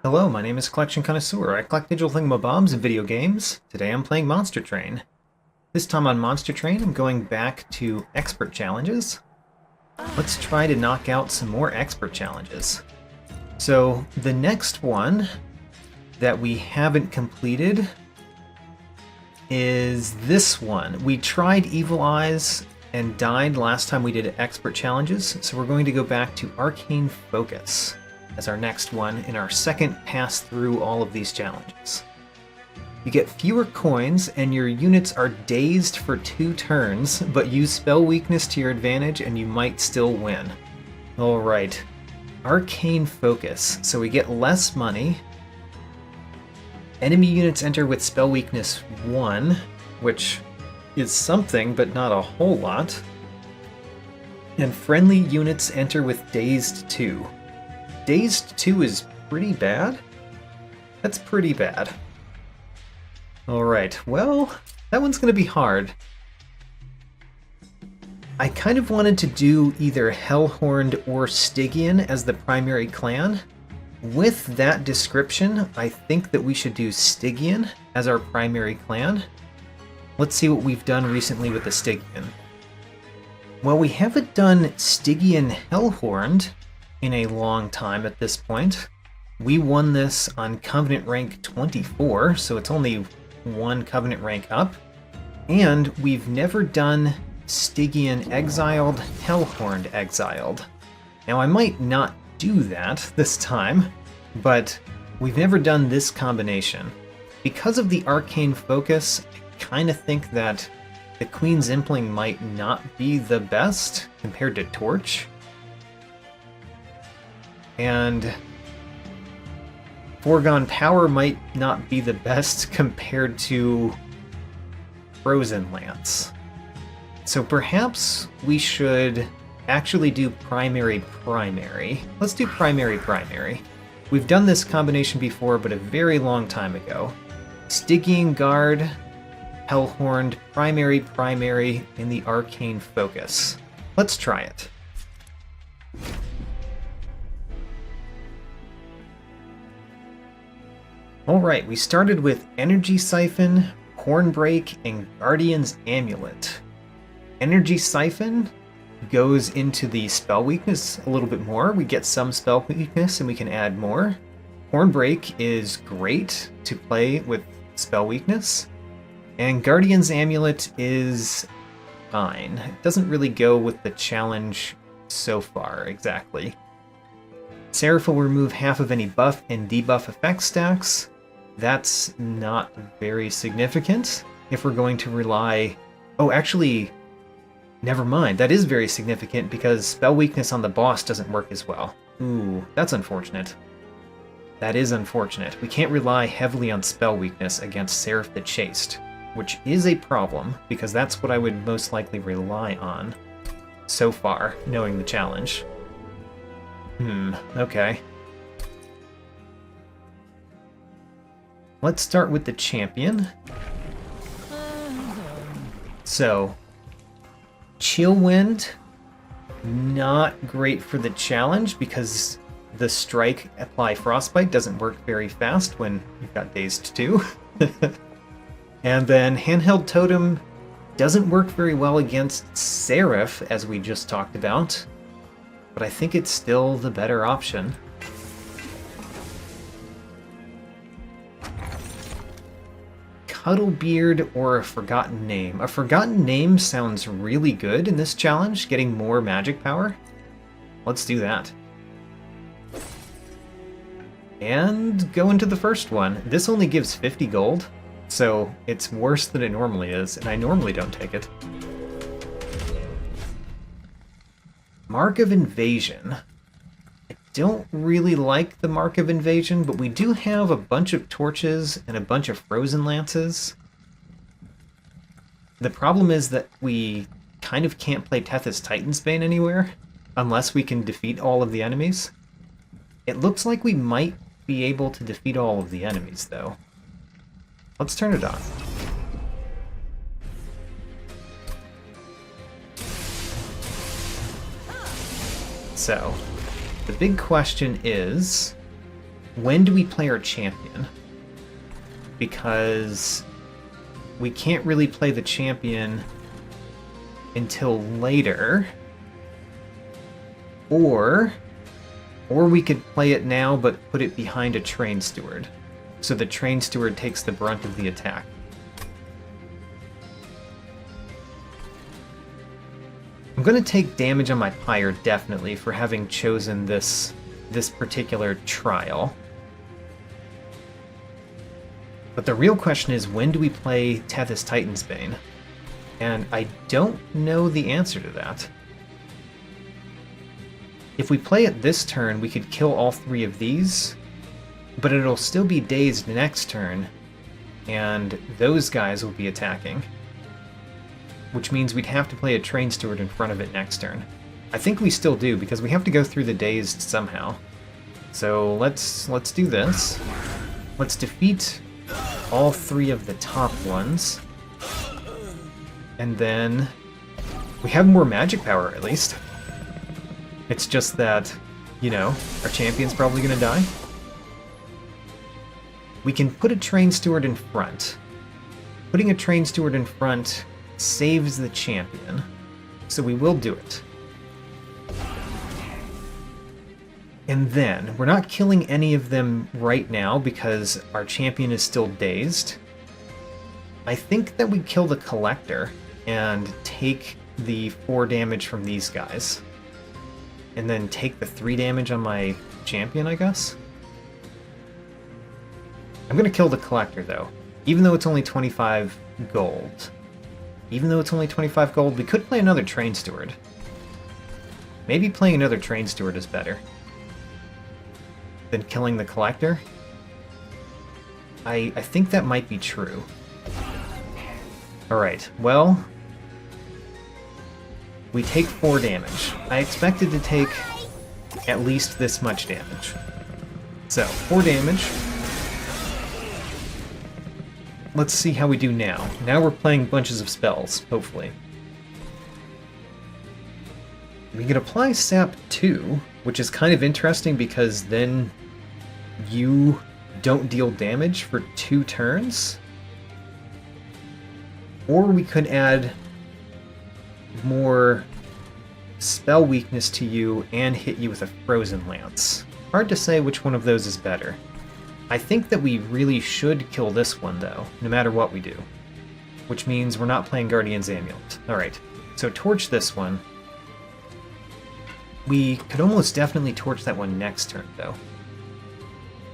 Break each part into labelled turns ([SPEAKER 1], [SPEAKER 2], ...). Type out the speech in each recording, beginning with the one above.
[SPEAKER 1] Hello, my name is Collection Connoisseur. I collect digital thingamabobs and video games. Today I'm playing Monster Train. This time on Monster Train, I'm going back to Expert Challenges. Let's try to knock out some more Expert Challenges. So, the next one that we haven't completed is this one. We tried Evil Eyes and died last time we did Expert Challenges, so we're going to go back to Arcane Focus as our next one in our second pass through all of these challenges. You get fewer coins and your units are dazed for 2 turns, but use spell weakness to your advantage and you might still win. Alright, Arcane Focus. So we get less money. Enemy units enter with spell weakness 1, which is something but not a whole lot. And friendly units enter with dazed 2. Dazed 2 is pretty bad? That's pretty bad. Alright, well, that one's going to be hard. I kind of wanted to do either Hellhorned or Stygian as the primary clan. With that description, I think that we should do Stygian as our primary clan. Let's see what we've done recently with the Stygian. Well, we haven't done Stygian Hellhorned in a long time at this point. We won this on Covenant rank 24, so it's only 1 Covenant rank up. And we've never done Stygian Exiled, Hellhorned Exiled. Now I might not do that this time, but we've never done this combination. Because of the Arcane Focus, I kind of think that the Queen's Impling might not be the best compared to Torch. And Foregone Power might not be the best compared to Frozen Lance. So perhaps we should actually do primary. Let's do primary. We've done this combination before, but a very long time ago. Stygian Guard, Hellhorned, primary in the Arcane Focus. Let's try it. Alright, we started with Energy Siphon, Hornbreak, and Guardian's Amulet. Energy Siphon goes into the spell weakness a little bit more. We get some spell weakness and we can add more. Hornbreak is great to play with spell weakness. And Guardian's Amulet is fine. It doesn't really go with the challenge so far, exactly. Seraph will remove half of any buff and debuff effect stacks. That's not very significant if we're going to rely... Oh, actually, never mind. That is very significant because spell weakness on the boss doesn't work as well. Ooh, that's unfortunate. That is unfortunate. We can't rely heavily on spell weakness against Seraph the Chaste, which is a problem because that's what I would most likely rely on so far, knowing the challenge. Okay. Let's start with the champion. So, Chill Wind, not great for the challenge because the strike apply frostbite doesn't work very fast when you've got dazed 2. And then Handheld Totem doesn't work very well against Seraph, as we just talked about, but I think it's still the better option. Cuddlebeard or a Forgotten Name. A Forgotten Name sounds really good in this challenge, getting more magic power. Let's do that. And go into the first one. This only gives 50 gold, so it's worse than it normally is, and I normally don't take it. Mark of Invasion. I don't really like the Mark of Invasion, but we do have a bunch of torches and a bunch of frozen lances. The problem is that we kind of can't play Tethys Titan's Bane anywhere, unless we can defeat all of the enemies. It looks like we might be able to defeat all of the enemies, though. Let's turn it on. So, the big question is, when do we play our champion? Because we can't really play the champion until later. Or we could play it now but put it behind a train steward. So the train steward takes the brunt of the attack. I'm going to take damage on my pyre, definitely, for having chosen this particular trial. But the real question is, when do we play Tethys Titan's Bane? And I don't know the answer to that. If we play it this turn, we could kill all 3 of these, but it'll still be dazed next turn, and those guys will be attacking. Which means we'd have to play a train steward in front of it next turn. I think we still do, because we have to go through the dazed somehow. So let's do this. Let's defeat all 3 of the top ones. And then we have more magic power, at least. It's just that, you know, our champion's probably gonna die. We can put a train steward in front. Putting a train steward in front saves the champion, so we will do it. And then, we're not killing any of them right now because our champion is still dazed. I think that we kill the Collector and take the 4 damage from these guys. And then take the 3 damage on my champion, I guess? I'm gonna kill the Collector, though. Even though it's only 25 gold. Even though it's only 25 gold, we could play another Train Steward. Maybe playing another Train Steward is better than killing the Collector. I think that might be true. Alright, well, we take 4 damage. I expected to take at least this much damage. So, 4 damage. Let's see how we do now. Now we're playing bunches of spells, hopefully. We can apply Sap 2, which is kind of interesting because then you don't deal damage for 2 turns. Or we could add more spell weakness to you and hit you with a Frozen Lance. Hard to say which one of those is better. I think that we really should kill this one, though, no matter what we do. Which means we're not playing Guardian's Amulet. Alright, so torch this one. We could almost definitely torch that one next turn, though.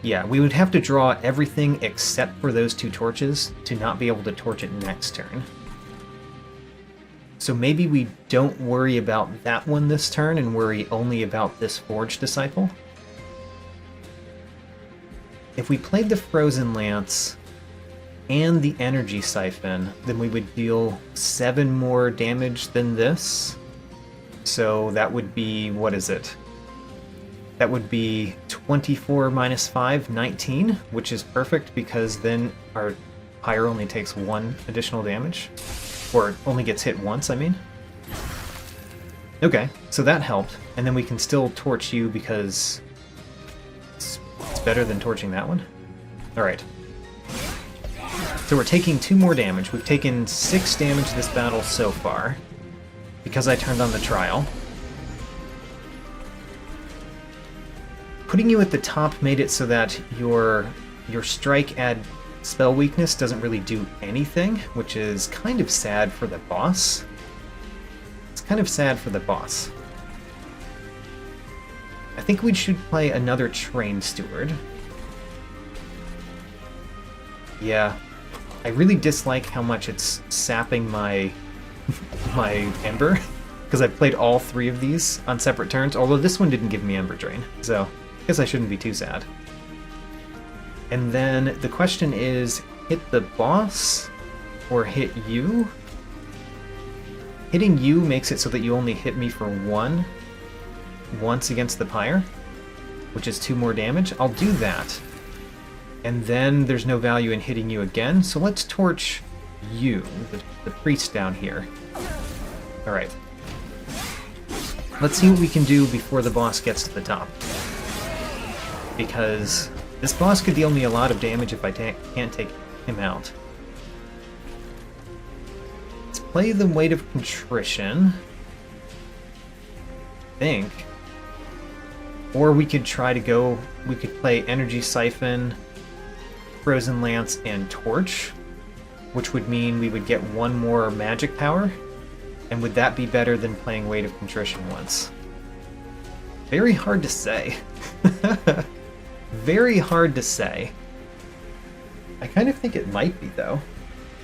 [SPEAKER 1] Yeah, we would have to draw everything except for those 2 torches to not be able to torch it next turn. So maybe we don't worry about that one this turn and worry only about this Forge Disciple. If we played the Frozen Lance and the Energy Siphon, then we would deal 7 more damage than this. So that would be, what is it? That would be 24 minus 5, 19, which is perfect because then our Pyre only takes 1 additional damage. Or only gets hit once, I mean. Okay, so that helped. And then we can still torch you because it's better than torching that one. Alright. So we're taking 2 more damage. We've taken 6 damage this battle so far because I turned on the trial. Putting you at the top made it so that your strike add spell weakness doesn't really do anything, which is kind of sad for the boss. It's kind of sad for the boss. I think we should play another Train Steward. Yeah, I really dislike how much it's sapping my Ember, because I've played all 3 of these on separate turns, although this one didn't give me Ember Drain, so I guess I shouldn't be too sad. And then the question is, hit the boss or hit you? Hitting you makes it so that you only hit me for 1 once against the Pyre, which is 2 more damage. I'll do that. And then there's no value in hitting you again, so let's torch you, the priest down here. Alright. Let's see what we can do before the boss gets to the top. Because This boss could deal me a lot of damage if I can't take him out. Let's play the Weight of Contrition. I think. Or we could try to go... We could play Energy Siphon, Frozen Lance, and Torch, which would mean we would get one more magic power. And would that be better than playing Weight of Contrition once? Very hard to say. Very hard to say. I kind of think it might be, though.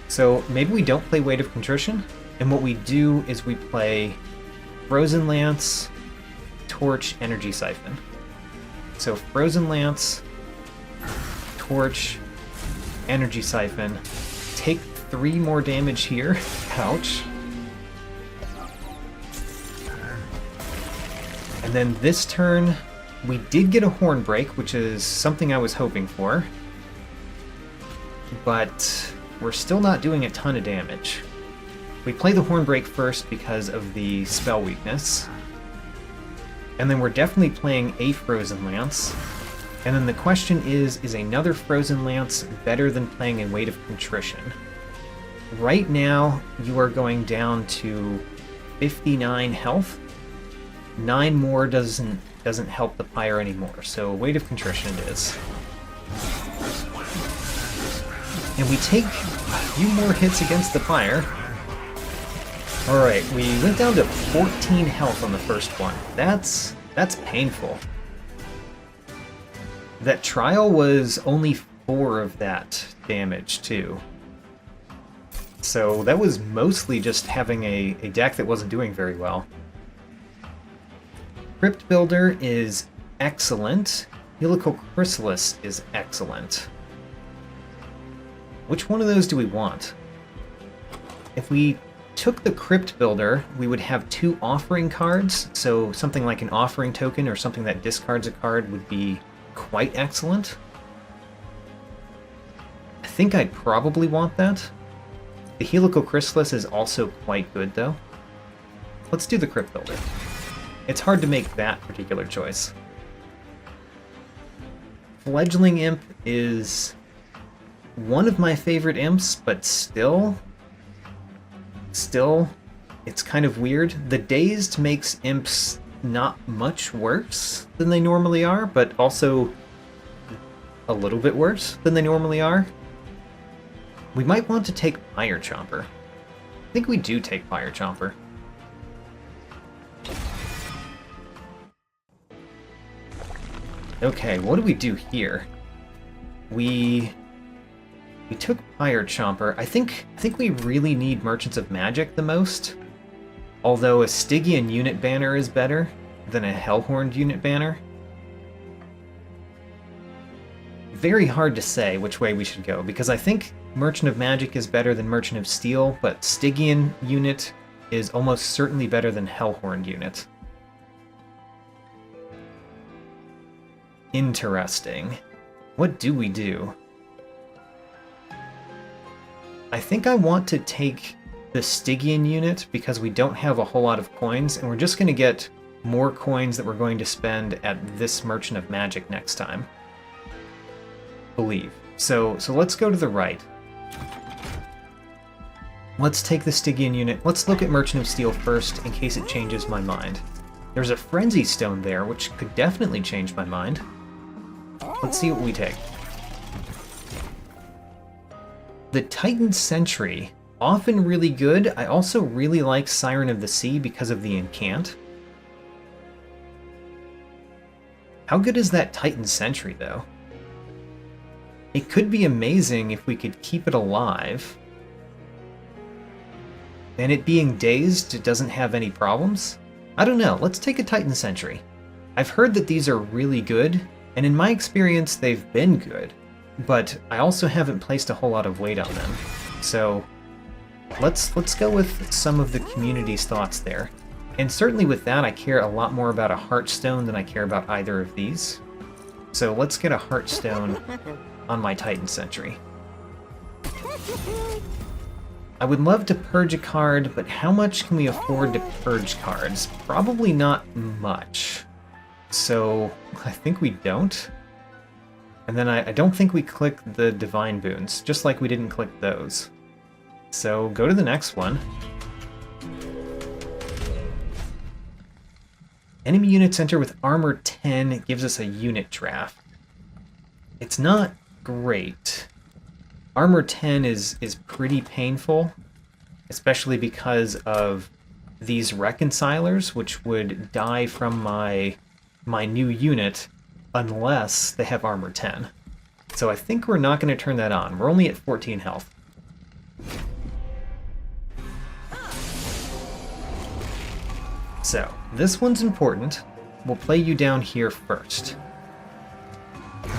[SPEAKER 1] So maybe we don't play Weight of Contrition, and what we do is we play Frozen Lance, Torch, Energy Siphon. So Frozen Lance, Torch, Energy Siphon. Take 3 more damage here. Ouch. And then this turn, we did get a Horn Break, which is something I was hoping for. But we're still not doing a ton of damage. We play the Horn Break first because of the spell weakness. And then we're definitely playing a Frozen Lance. And then the question is another Frozen Lance better than playing a Weight of Contrition? Right now, you are going down to 59 health. 9 more doesn't help the pyre anymore, so Weight of Contrition it is. And we take a few more hits against the pyre. Alright, we went down to 14 health on the first one. That's painful. That trial was only 4 of that damage, too. So that was mostly just having a deck that wasn't doing very well. Crypt Builder is excellent. Helical Chrysalis is excellent. Which one of those do we want? If we took the Crypt Builder, we would have 2 offering cards, so something like an offering token or something that discards a card would be quite excellent. I think I'd probably want that. The Helical Chrysalis is also quite good, though. Let's do the Crypt Builder. It's hard to make that particular choice. Fledgling Imp is one of my favorite imps, but still, it's kind of weird. The Dazed makes imps not much worse than they normally are, but also a little bit worse than they normally are. We might want to take Pyre Chomper. I think we do take Pyre Chomper. Okay, what do we do here? We took Pyre Chomper. I think we really need Merchants of Magic the most. Although a Stygian unit banner is better than a Hellhorned unit banner. Very hard to say which way we should go, because I think Merchant of Magic is better than Merchant of Steel, but Stygian unit is almost certainly better than Hellhorned unit. Interesting. What do we do? I think I want to take the Stygian unit because we don't have a whole lot of coins, and we're just going to get more coins that we're going to spend at this Merchant of Magic next time. Believe. So let's go to the right. Let's take the Stygian unit. Let's look at Merchant of Steel first in case it changes my mind. There's a Frenzy Stone there, which could definitely change my mind. Let's see what we take. The Titan Sentry, often really good. I also really like Siren of the Sea because of the Incant. How good is that Titan Sentry, though? It could be amazing if we could keep it alive. And it being dazed, it doesn't have any problems? I don't know, let's take a Titan Sentry. I've heard that these are really good, and in my experience they've been good, but I also haven't placed a whole lot of weight on them. So let's go with some of the community's thoughts there. And certainly with that, I care a lot more about a Heartstone than I care about either of these. So let's get a Heartstone on my Titan Sentry. I would love to purge a card, but how much can we afford to purge cards? Probably not much. So I think we don't. And then I don't think we click the Divine Boons, just like we didn't click those. So go to the next one. Enemy units enter with armor 10. It gives us a unit draft. It's not great. Armor 10 is pretty painful, especially because of these reconcilers, which would die from my new unit unless they have armor 10. So I think we're not going to turn that on. We're only at 14 health. So, this one's important. We'll play you down here first.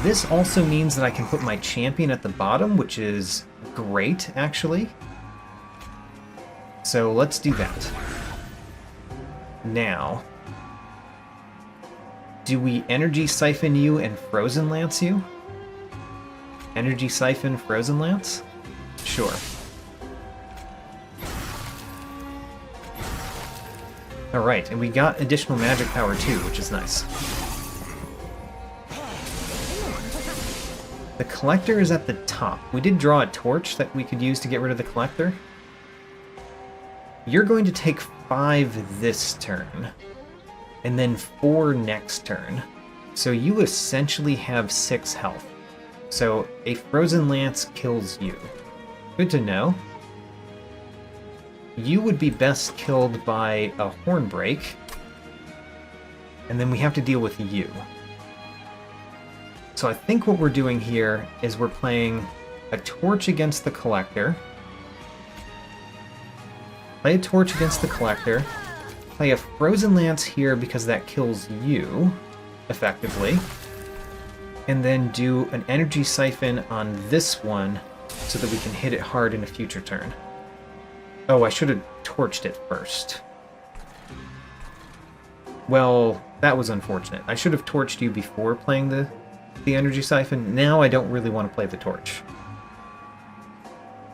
[SPEAKER 1] This also means that I can put my champion at the bottom, which is great, actually. So let's do that. Now, do we Energy Siphon you and Frozen Lance you? Energy Siphon, Frozen Lance? Sure. Alright, and we got additional magic power too, which is nice. The Collector is at the top. We did draw a torch that we could use to get rid of the Collector. You're going to take 5 this turn, and then 4 next turn. So you essentially have 6 health. So a Frozen Lance kills you. Good to know. You would be best killed by a Hornbreak, and then we have to deal with you. So I think what we're doing here is we're playing a Torch against the Collector, play a Torch against the Collector, play a Frozen Lance here because that kills you, effectively, and then do an Energy Siphon on this one so that we can hit it hard in a future turn. Oh, I should have torched it first. Well, that was unfortunate. I should have torched you before playing the Energy Siphon. Now I don't really want to play the Torch.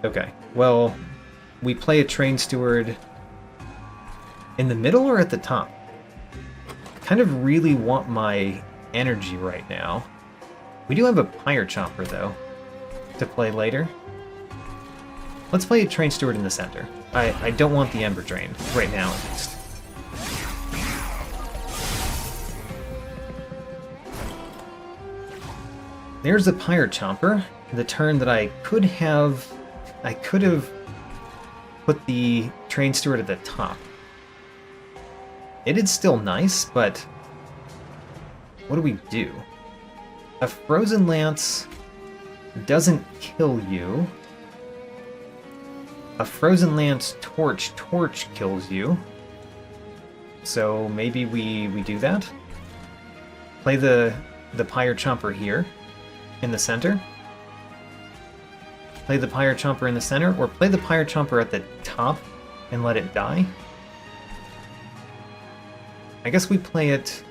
[SPEAKER 1] Okay, well, we play a Train Steward in the middle or at the top? I kind of really want my energy right now. We do have a Pyre Chomper, though, to play later. Let's play a Train Steward in the center. I don't want the Ember Drain, right now at least. There's a Pyre Chomper, the turn that I could have put the Train Steward at the top. It is still nice, but what do we do? A Frozen Lance doesn't kill you. A Frozen Lance Torch kills you. So maybe we do that? Play the Pyre Chomper here in the center. Play the Pyre Chomper in the center, or play the Pyre Chomper at the top and let it die. I guess we play it...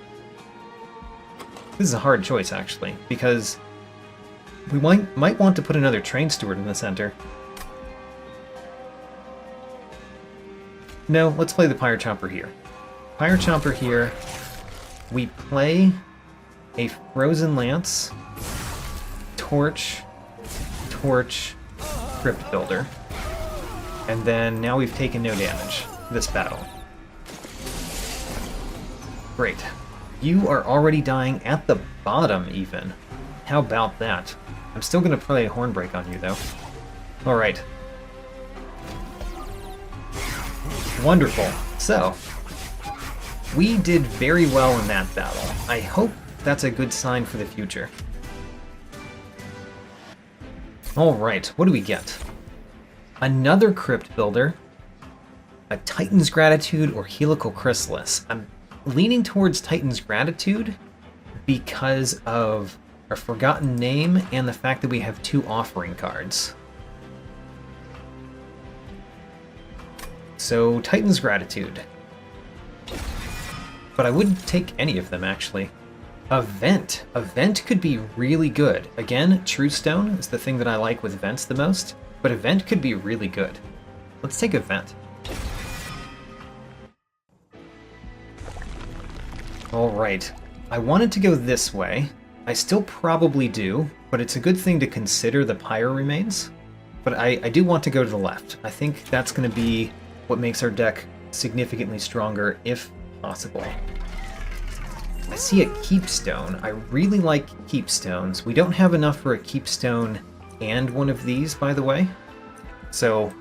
[SPEAKER 1] This is a hard choice, actually, because we might want to put another Train Steward in the center. No, let's play the Pyre Chomper here. Pyre Chomper here. We play a Frozen Lance, Torch, Crypt Builder, and then now we've taken no damage this battle. Great. You are already dying at the bottom, even. How about that? I'm still going to play a Hornbreak on you, though. Alright. Wonderful. So, we did very well in that battle. I hope that's a good sign for the future. Alright, what do we get? Another Crypt Builder, a Titan's Gratitude, or Helical Chrysalis. I'm leaning towards Titan's Gratitude because of our Forgotten Name and the fact that we have 2 offering cards. So, Titan's Gratitude. But I wouldn't take any of them, actually. Event. Event could be really good. Again, True Stone is the thing that I like with Events the most, but Event could be really good. Let's take Event. Alright. I wanted to go this way, I still probably do, but it's a good thing to consider the pyre remains. But I do want to go to the left. I think that's going to be what makes our deck significantly stronger, if possible. I see a keepstone. I really like keepstones. We don't have enough for a keepstone and one of these, by the way. So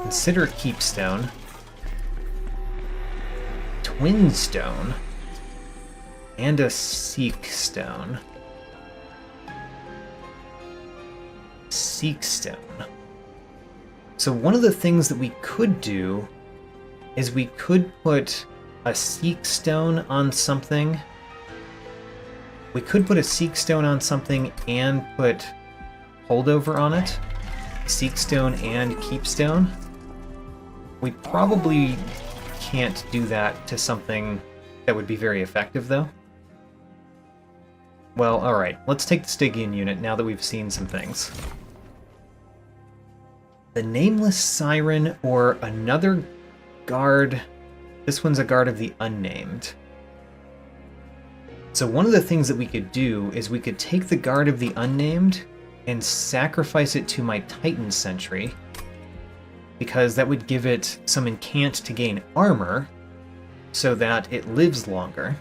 [SPEAKER 1] consider a keepstone. Twinstone. And a seek stone. Seek stone. So one of the things that we could do is we could put a seek stone on something. We could put a seek stone on something and put holdover on it. Seek stone and keepstone. We probably can't do that to something that would be very effective, though. Well, alright, let's take the Stygian unit now that we've seen some things. The Nameless Siren or another guard. This one's a guard of the Unnamed. So one of the things that we could do is we could take the guard of the Unnamed and sacrifice it to my Titan Sentry, because that would give it some incant to gain armor so that it lives longer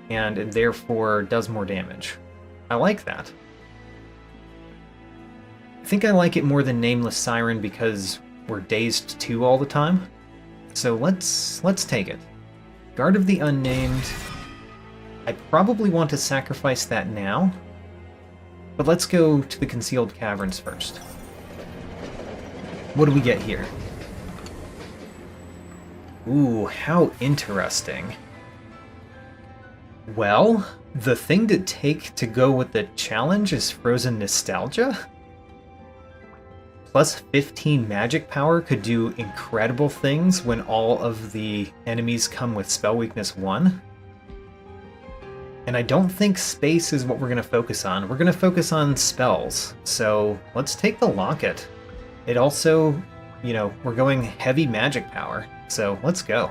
[SPEAKER 1] and therefore does more damage. I like that. I think I like it more than Nameless Siren because we're dazed 2 all the time. So let's take it. Guard of the Unnamed. I probably want to sacrifice that now, but let's go to the Concealed Caverns first. What do we get here? Ooh, how interesting. Well, the thing to take to go with the challenge is Frozen Nostalgia. Plus 15 magic power could do incredible things when all of the enemies come with spell weakness 1. And I don't think space is what we're going to focus on. We're going to focus on spells. So let's take the Locket. It also, you know, we're going heavy magic power. So let's go.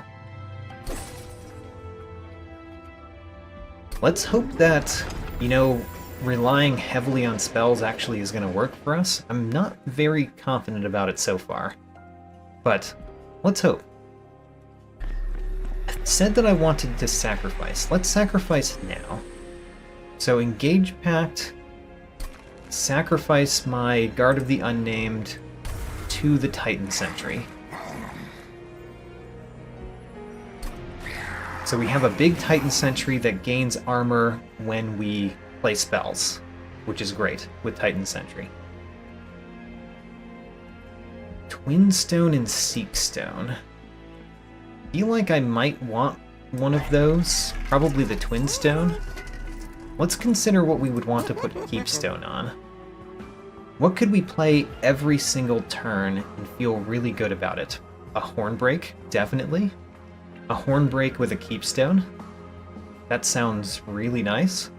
[SPEAKER 1] Let's hope that, you know, relying heavily on spells actually is going to work for us. I'm not very confident about it so far, but let's hope. I said that I wanted to sacrifice. Let's sacrifice now. So Engage Pact, sacrifice my Guard of the Unnamed to the Titan Sentry. So we have a big Titan Sentry that gains armor when we play spells, which is great with Titan Sentry. Twinstone and Seekstone. I feel like I might want one of those. Probably the Twinstone. Let's consider what we would want to put Keepstone on. What could we play every single turn and feel really good about it? A Hornbreak, definitely. A Hornbreak with a Keepstone. That sounds really nice.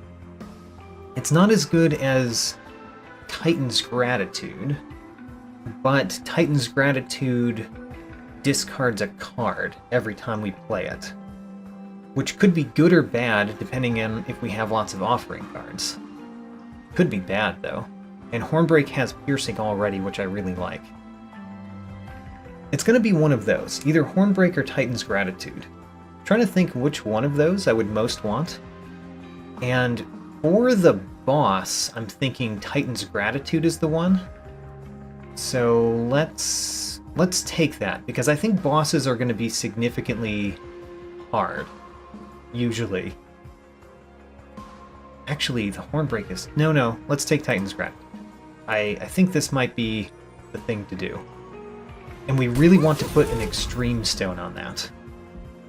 [SPEAKER 1] It's not as good as Titan's Gratitude, but Titan's Gratitude discards a card every time we play it, which could be good or bad depending on if we have lots of offering cards. Could be bad, though. And Hornbreak has Piercing already, which I really like. It's going to be one of those, either Hornbreak or Titan's Gratitude. I'm trying to think which one of those I would most want. And for the boss, I'm thinking Titan's Gratitude is the one. So let's take that, because I think bosses are going to be significantly hard, usually. Actually, the Hornbreak is... No, let's take Titan's Gratitude. I think this might be the thing to do. And we really want to put an Extreme Stone on that.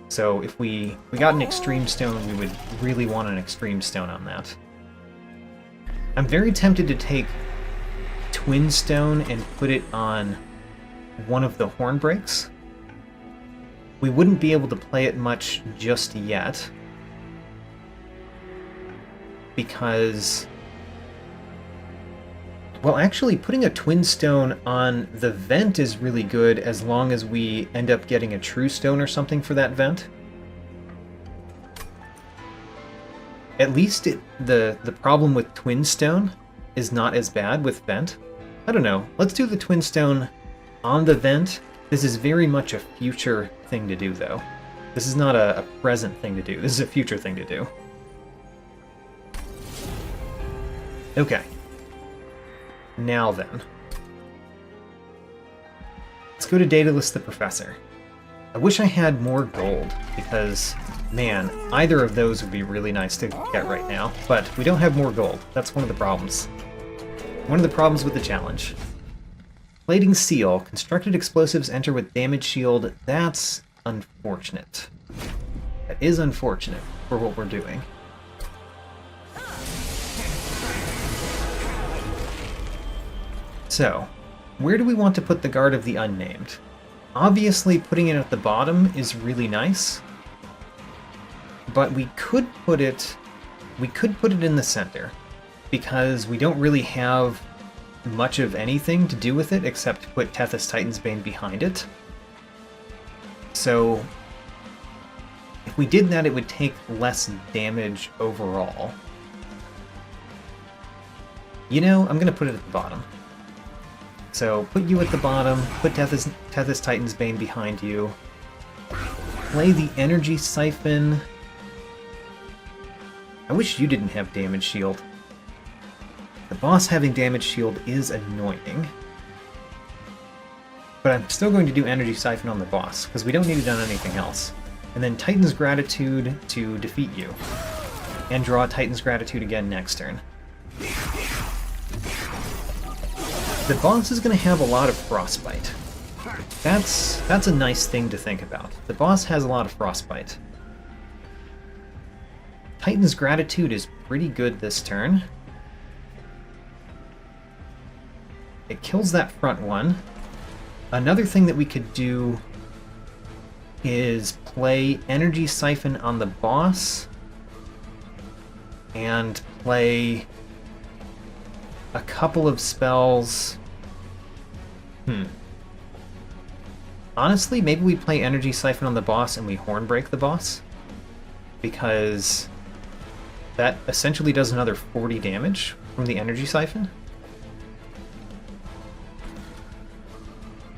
[SPEAKER 1] So if we got an Extreme Stone, we would really want an Extreme Stone on that. I'm very tempted to take Twinstone and put it on one of the Hornbreaks. We wouldn't be able to play it much just yet, because... Well, actually, putting a Twinstone on the vent is really good as long as we end up getting a True Stone or something for that vent. At least the problem with Twin Stone is not as bad with Vent. I don't know. Let's do the Twin Stone on the Vent. This is very much a future thing to do, though. This is not a present thing to do. This is a future thing to do. Okay. Now then. Let's go to Daedalus the Professor. I wish I had more gold, because, man, either of those would be really nice to get right now. But we don't have more gold. That's one of the problems. One of the problems with the challenge. Plating Seal. Constructed explosives enter with damage shield. That's unfortunate. That is unfortunate for what we're doing. So, where do we want to put the Guard of the Unnamed? Obviously, putting it at the bottom is really nice, but we could put it in the center, because we don't really have much of anything to do with it except put Tethys Titan's Bane behind it. So, if we did that, it would take less damage overall. You know, I'm going to put it at the bottom. So, put you at the bottom, put Tethys Titan's Bane behind you. Play the Energy Siphon. I wish you didn't have damage shield. The boss having damage shield is annoying. But I'm still going to do Energy Siphon on the boss, because we don't need it on anything else. And then Titan's Gratitude to defeat you. And draw Titan's Gratitude again next turn. The boss is going to have a lot of Frostbite. That's a nice thing to think about. The boss has a lot of Frostbite. Titan's Gratitude is pretty good this turn. It kills that front one. Another thing that we could do is play Energy Siphon on the boss and play a couple of spells. Honestly, maybe we play Energy Siphon on the boss and we Hornbreak the boss, because that essentially does another 40 damage from the Energy Siphon.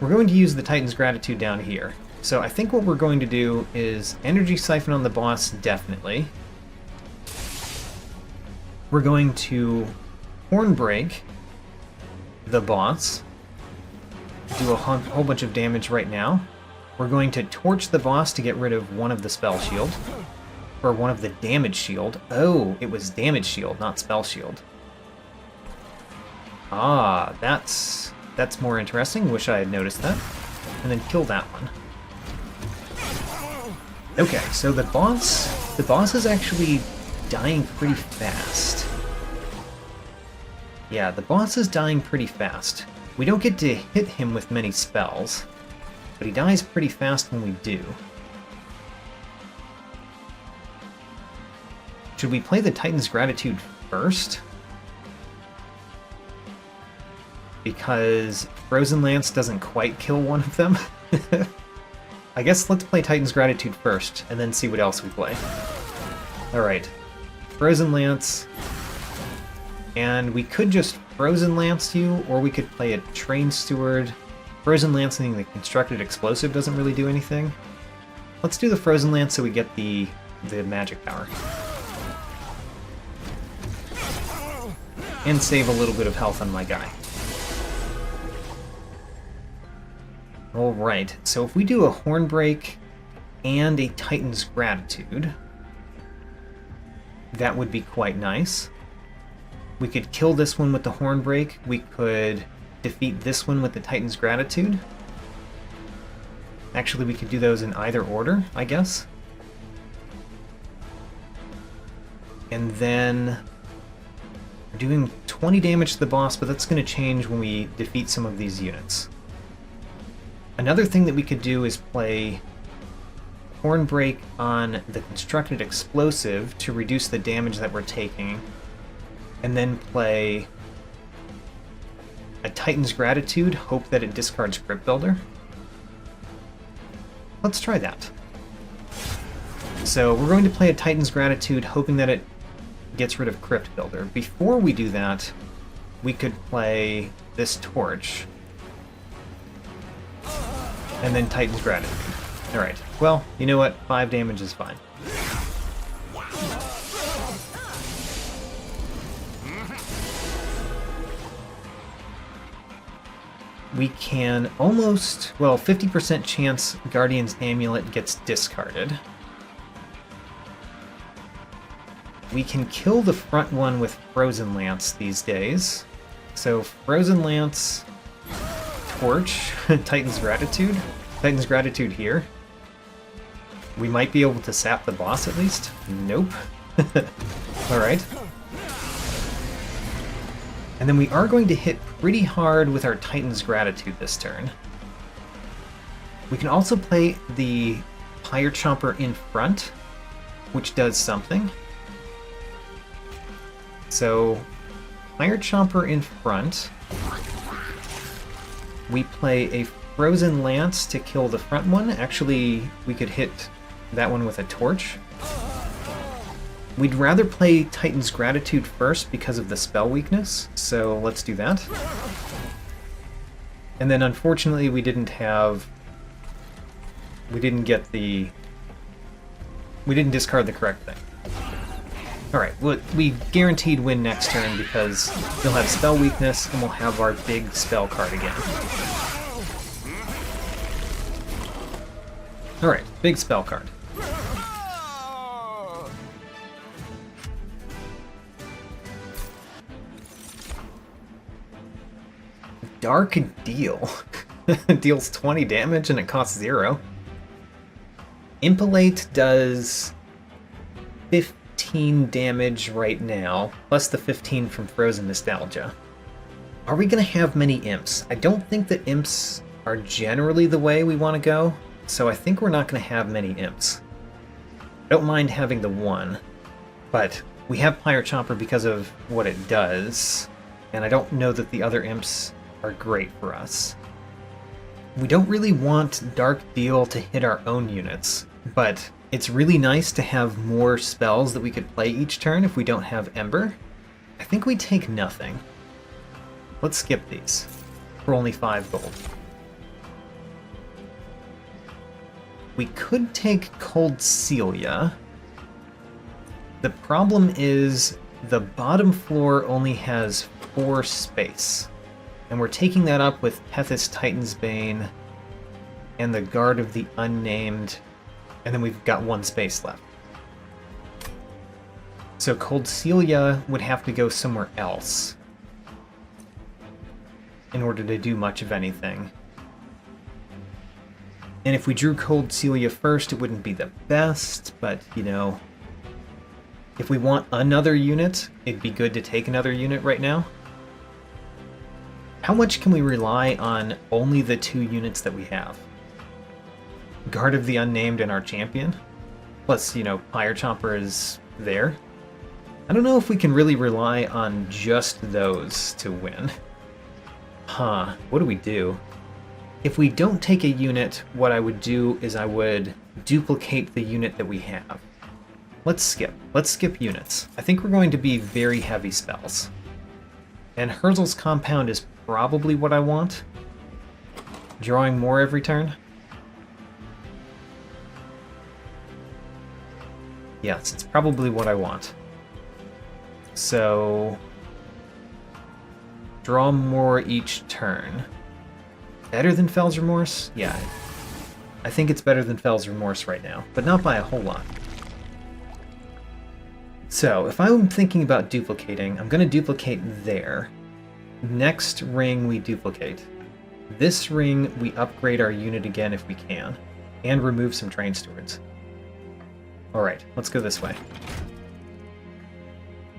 [SPEAKER 1] We're going to use the Titan's Gratitude down here. So I think what we're going to do is Energy Siphon on the boss, definitely. We're going to Hornbreak the boss. Do a whole bunch of damage right now. We're going to Torch the boss to get rid of one of the spell shield. Or one of the damage shield. Oh, it was damage shield, not spell shield. Ah, that's more interesting. Wish I had noticed that. And then kill that one. Okay, so the boss is actually dying pretty fast. Yeah, the boss is dying pretty fast. We don't get to hit him with many spells, but he dies pretty fast when we do. Should we play the Titan's Gratitude first? Because Frozen Lance doesn't quite kill one of them. I guess let's play Titan's Gratitude first, and then see what else we play. Alright. Frozen Lance. And we could just Frozen Lance you, or we could play a Train Steward. Frozen Lancing the Constructed Explosive doesn't really do anything. Let's do the Frozen Lance so we get the magic power. And save a little bit of health on my guy. Alright, so if we do a Hornbreak and a Titan's Gratitude, that would be quite nice. We could kill this one with the Hornbreak. We could defeat this one with the Titan's Gratitude. Actually, we could do those in either order, I guess. And then we're doing 20 damage to the boss, but that's going to change when we defeat some of these units. Another thing that we could do is play Hornbreak on the Constructed Explosive to reduce the damage that we're taking, and then play a Titan's Gratitude, hope that it discards Crypt Builder. Let's try that. So we're going to play a Titan's Gratitude, hoping that it gets rid of Crypt Builder. Before we do that, we could play this Torch. And then Titan's Gratitude. Alright, well, you know what? 5 damage is fine. We can almost, well, 50% chance Guardian's Amulet gets discarded. We can kill the front one with Frozen Lance these days. So Frozen Lance, Torch, Titan's Gratitude. Titan's Gratitude here. We might be able to sap the boss at least. Nope. Alright. And then we are going to hit pretty hard with our Titan's Gratitude this turn. We can also play the Pyre Chomper in front, which does something. So, Pyre Chomper in front. We play a Frozen Lance to kill the front one. Actually, we could hit that one with a Torch. We'd rather play Titan's Gratitude first because of the spell weakness, so let's do that. And then unfortunately we didn't discard the correct thing. Alright, well, we guaranteed win next turn because he'll have spell weakness and we'll have our big spell card again. Alright, big spell card. Dark Deal. Deals 20 damage and it costs 0. Impalate does 15 damage right now, plus the 15 from Frozen Nostalgia. Are we going to have many imps? I don't think that imps are generally the way we want to go, so I think we're not going to have many imps. I don't mind having the one, but we have Pyre Chomper because of what it does, and I don't know that the other imps are great for us. We don't really want Dark Deal to hit our own units, but it's really nice to have more spells that we could play each turn if we don't have Ember. I think we take nothing. Let's skip these for only 5 gold. We could take Cold Celia. The problem is the bottom floor only has 4 space. And we're taking that up with Tethys Titan's Bane and the Guard of the Unnamed, and then we've got 1 space left. So Cold Celia would have to go somewhere else in order to do much of anything. And if we drew Cold Celia first, it wouldn't be the best, but, you know, if we want another unit, it'd be good to take another unit right now. How much can we rely on only the 2 units that we have? Guard of the Unnamed and our champion? Plus, you know, Pyre Chomper is there. I don't know if we can really rely on just those to win. Huh, what do we do? If we don't take a unit, what I would do is I would duplicate the unit that we have. Let's skip. Let's skip units. I think we're going to be very heavy spells. And Herzl's Compound is probably what I want. Drawing more every turn. Yes, it's probably what I want. So, draw more each turn. Better than Fell's Remorse? Yeah. I think it's better than Fell's Remorse right now, but not by a whole lot. So, if I'm thinking about duplicating, I'm going to duplicate there. Next ring we duplicate. This ring we upgrade our unit again if we can, and remove some Train Stewards. Alright, let's go this way.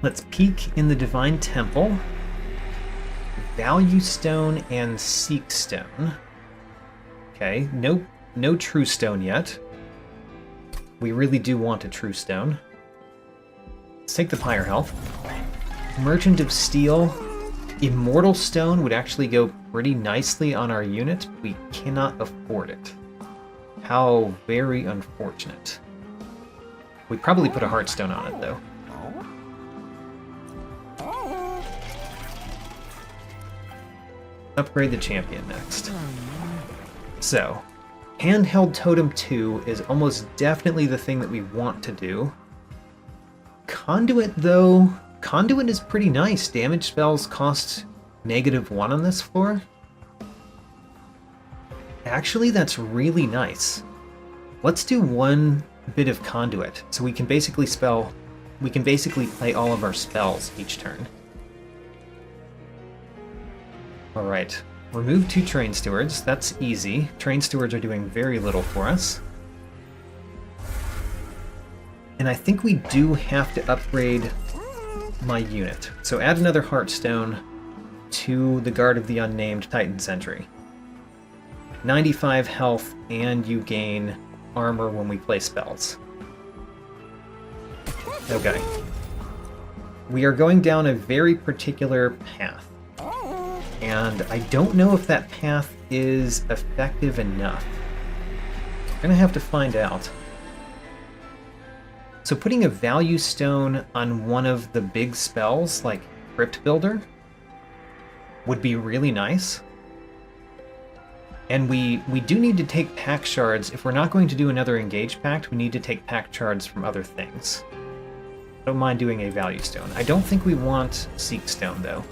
[SPEAKER 1] Let's peek in the Divine Temple. Value Stone and Seek Stone. Okay, no True Stone yet. We really do want a True Stone. Let's take the Pyre Health. Merchant of Steel. Immortal Stone would actually go pretty nicely on our unit, but we cannot afford it. How very unfortunate. We probably put a Heartstone on it, though. upgrade the champion next. So, Handheld Totem 2 is almost definitely the thing that we want to do. Conduit, though, Conduit is pretty nice. Damage spells cost -1 on this floor. Actually, that's really nice. Let's do one bit of Conduit, so we can basically play all of our spells each turn. Alright, remove 2 Train Stewards. That's easy. Train Stewards are doing very little for us. And I think we do have to upgrade my unit. So add another Heartstone to the Guard of the Unnamed Titan Sentry. 95 health, and you gain armor when we play spells. Okay. We are going down a very particular path. And I don't know if that path is effective enough. I'm gonna have to find out. So putting a value stone on one of the big spells, like Crypt Builder, would be really nice. And we do need to take pack shards. If we're not going to do another engage pact, we need to take pack shards from other things. I don't mind doing a value stone. I don't think we want Seek Stone, though.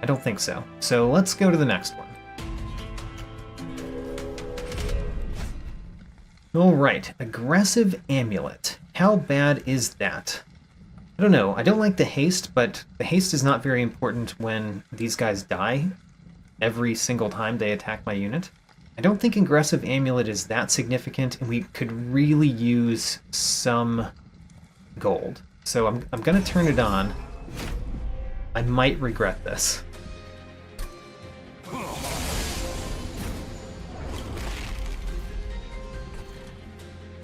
[SPEAKER 1] I don't think so. So let's go to the next one. Alright, Aggressive Amulet. How bad is that? I don't know. I don't like the haste, but the haste is not very important when these guys die every single time they attack my unit. I don't think Aggressive Amulet is that significant, and we could really use some gold. So I'm going to turn it on. I might regret this.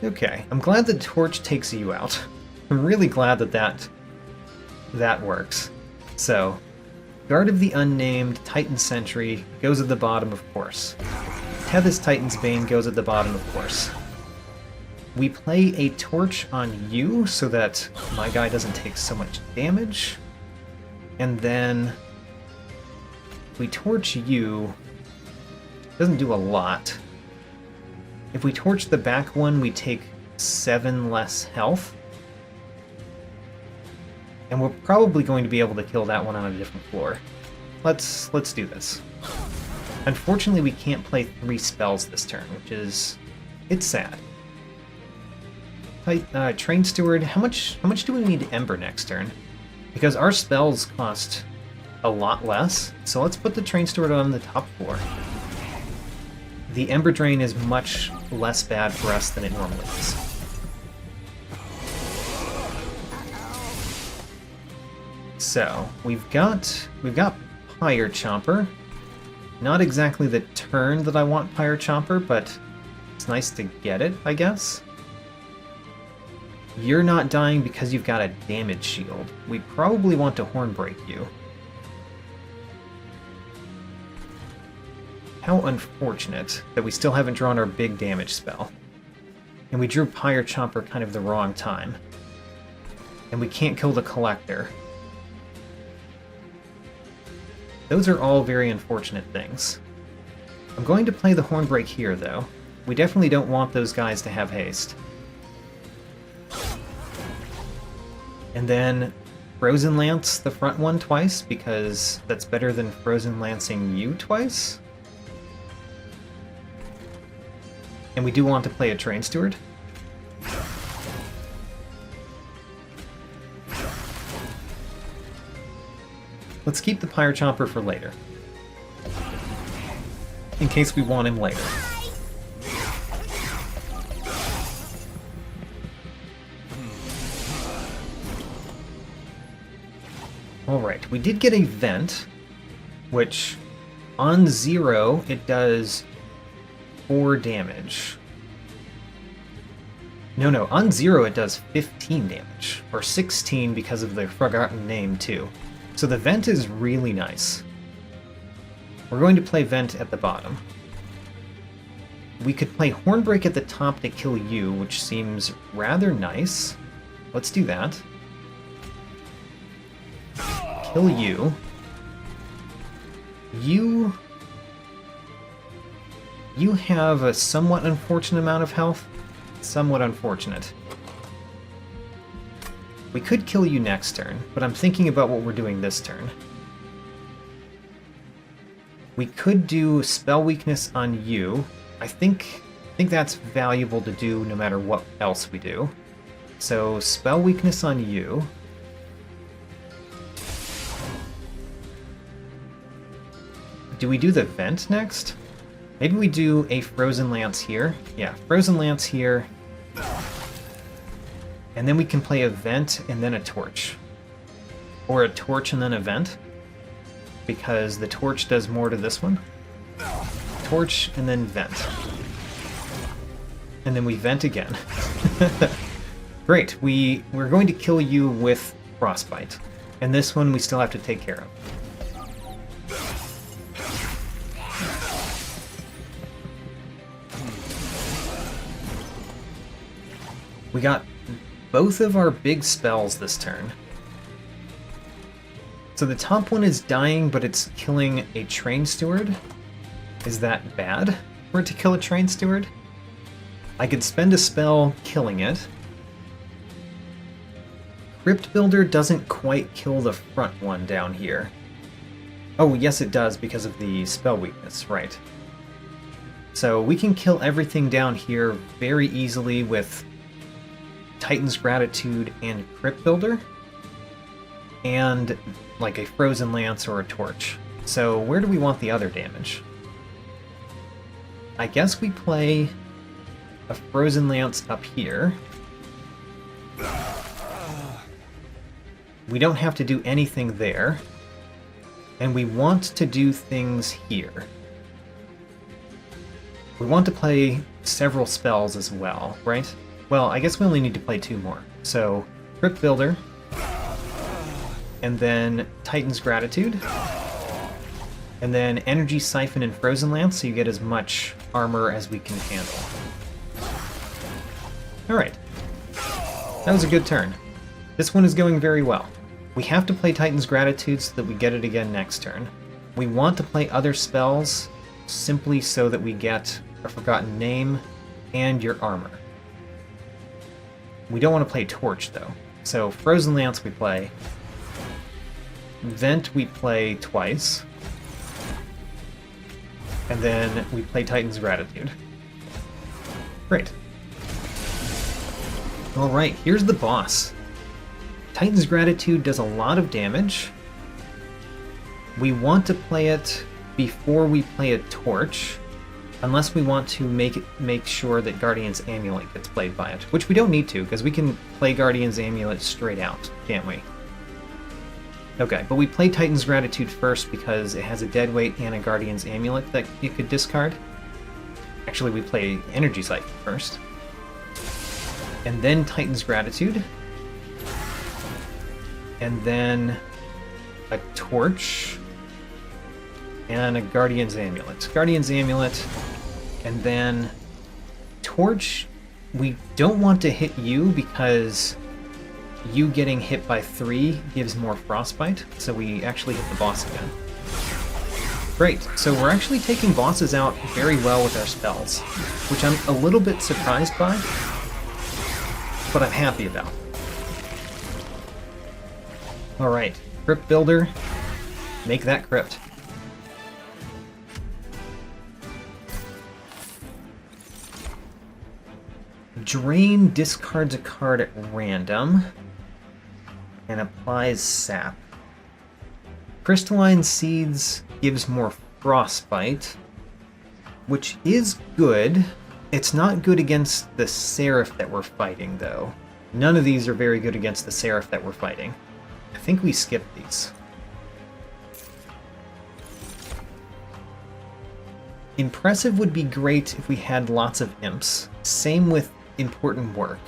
[SPEAKER 1] Okay, I'm glad the torch takes you out. I'm really glad that works. So, Guard of the Unnamed, Titan Sentry goes at the bottom, of course. Tethys Titan's Bane goes at the bottom, of course. We play a torch on you so that my guy doesn't take so much damage. And then we torch you. Doesn't do a lot. If we torch the back one, we take 7 less health. And we're probably going to be able to kill that one on a different floor. Let's do this. Unfortunately, we can't play 3 spells this turn, which is... it's sad. Train Steward, how much do we need to Ember next turn? Because our spells cost a lot less, so let's put the Train Steward on the top floor. The Ember Drain is much less bad for us than it normally is. So, we've got Pyre Chomper. Not exactly the turn that I want Pyre Chomper, but it's nice to get it, I guess. You're not dying because you've got a damage shield. We probably want to Hornbreak you. How unfortunate that we still haven't drawn our big damage spell. And we drew Pyre Chomper kind of the wrong time. And we can't kill the Collector. Those are all very unfortunate things. I'm going to play the Hornbreak here, though. We definitely don't want those guys to have haste. And then Frozen Lance the front one twice, because that's better than Frozen Lancing you twice. And we do want to play a Train Steward. Let's keep the Pyre Chomper for later. In case we want him later. Alright, we did get a vent, which on 0 it does 4 damage. No, on 0 it does 15 damage, or 16 because of the Forgotten Name too. So the vent is really nice. We're going to play vent at the bottom. We could play Hornbreak at the top to kill you, which seems rather nice. Let's do that. kill you. You have a somewhat unfortunate amount of health. Somewhat unfortunate. We could kill you next turn, but I'm thinking about what we're doing this turn. We could do spell weakness on you. I think that's valuable to do no matter what else we do. So spell weakness on you. Do we do the vent next? Maybe we do a Frozen Lance here. Yeah, Frozen Lance here. And then we can play a vent and then a torch. Or a torch and then a vent. Because the torch does more to this one. Torch and then vent. And then we vent again. Great, we're going to kill you with Frostbite. And this one we still have to take care of. We got both of our big spells this turn. So the top one is dying, but it's killing a Train Steward. Is that bad for it to kill a Train Steward? I could spend a spell killing it. Crypt Builder doesn't quite kill the front one down here. Oh, yes it does because of the spell weakness, right. So we can kill everything down here very easily with Titan's Gratitude and Crypt Builder, and like a Frozen Lance or a Torch. So where do we want the other damage? I guess we play a Frozen Lance up here. We don't have to do anything there. And we want to do things here. We want to play several spells as well, right? Well, I guess we only need to play 2 more. So, Crypt Builder, and then Titan's Gratitude, and then Energy Siphon and Frozen Lance, so you get as much armor as we can handle. Alright. That was a good turn. This one is going very well. We have to play Titan's Gratitude so that we get it again next turn. We want to play other spells simply so that we get a Forgotten Name and your armor. We don't want to play Torch, though. So Frozen Lance we play. Vent we play twice. And then we play Titan's Gratitude. Great. Alright, here's the boss. Titan's Gratitude does a lot of damage. We want to play it before we play a Torch, unless we want to make sure that Guardian's Amulet gets played by it, which we don't need to, because we can play Guardian's Amulet straight out, can't we? Okay, but we play Titan's Gratitude first because it has a Deadweight and a Guardian's Amulet that you could discard. Actually, we play Energy Siphon first. And then Titan's Gratitude. And then a Torch. And a Guardian's Amulet. Guardian's Amulet, and then Torch. We don't want to hit you because you getting hit by 3 gives more Frostbite, so we actually hit the boss again. Great, so we're actually taking bosses out very well with our spells, which I'm a little bit surprised by, but I'm happy about. Alright, Crypt Builder, make that crypt. Drain discards a card at random and applies sap. Crystalline Seeds gives more Frostbite, which is good. It's not good against the Seraph that we're fighting, though. None of these are very good against the Seraph that we're fighting. I think we skip these. Impressive would be great if we had lots of imps. Same with Important Work.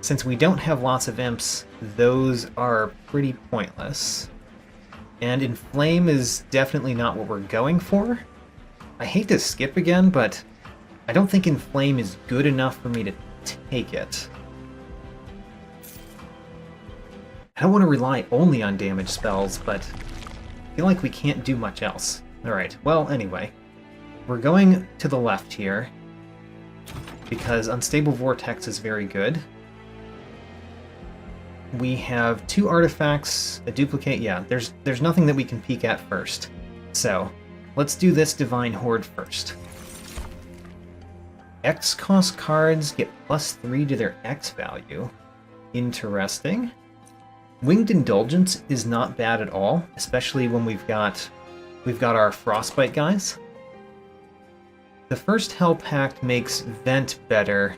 [SPEAKER 1] Since we don't have lots of imps, those are pretty pointless. And Inflame is definitely not what we're going for. I hate to skip again, but I don't think Inflame is good enough for me to take it. I don't want to rely only on damage spells, but I feel like we can't do much else. Alright, well, anyway. We're going to the left here, because Unstable Vortex is very good. We have 2 artifacts, a duplicate. Yeah, there's nothing that we can peek at first. So, let's do this Divine Horde first. X cost cards get +3 to their X value. Interesting. Winged Indulgence is not bad at all, especially when we've got our Frostbite guys. The first Hell Pact makes Vent better.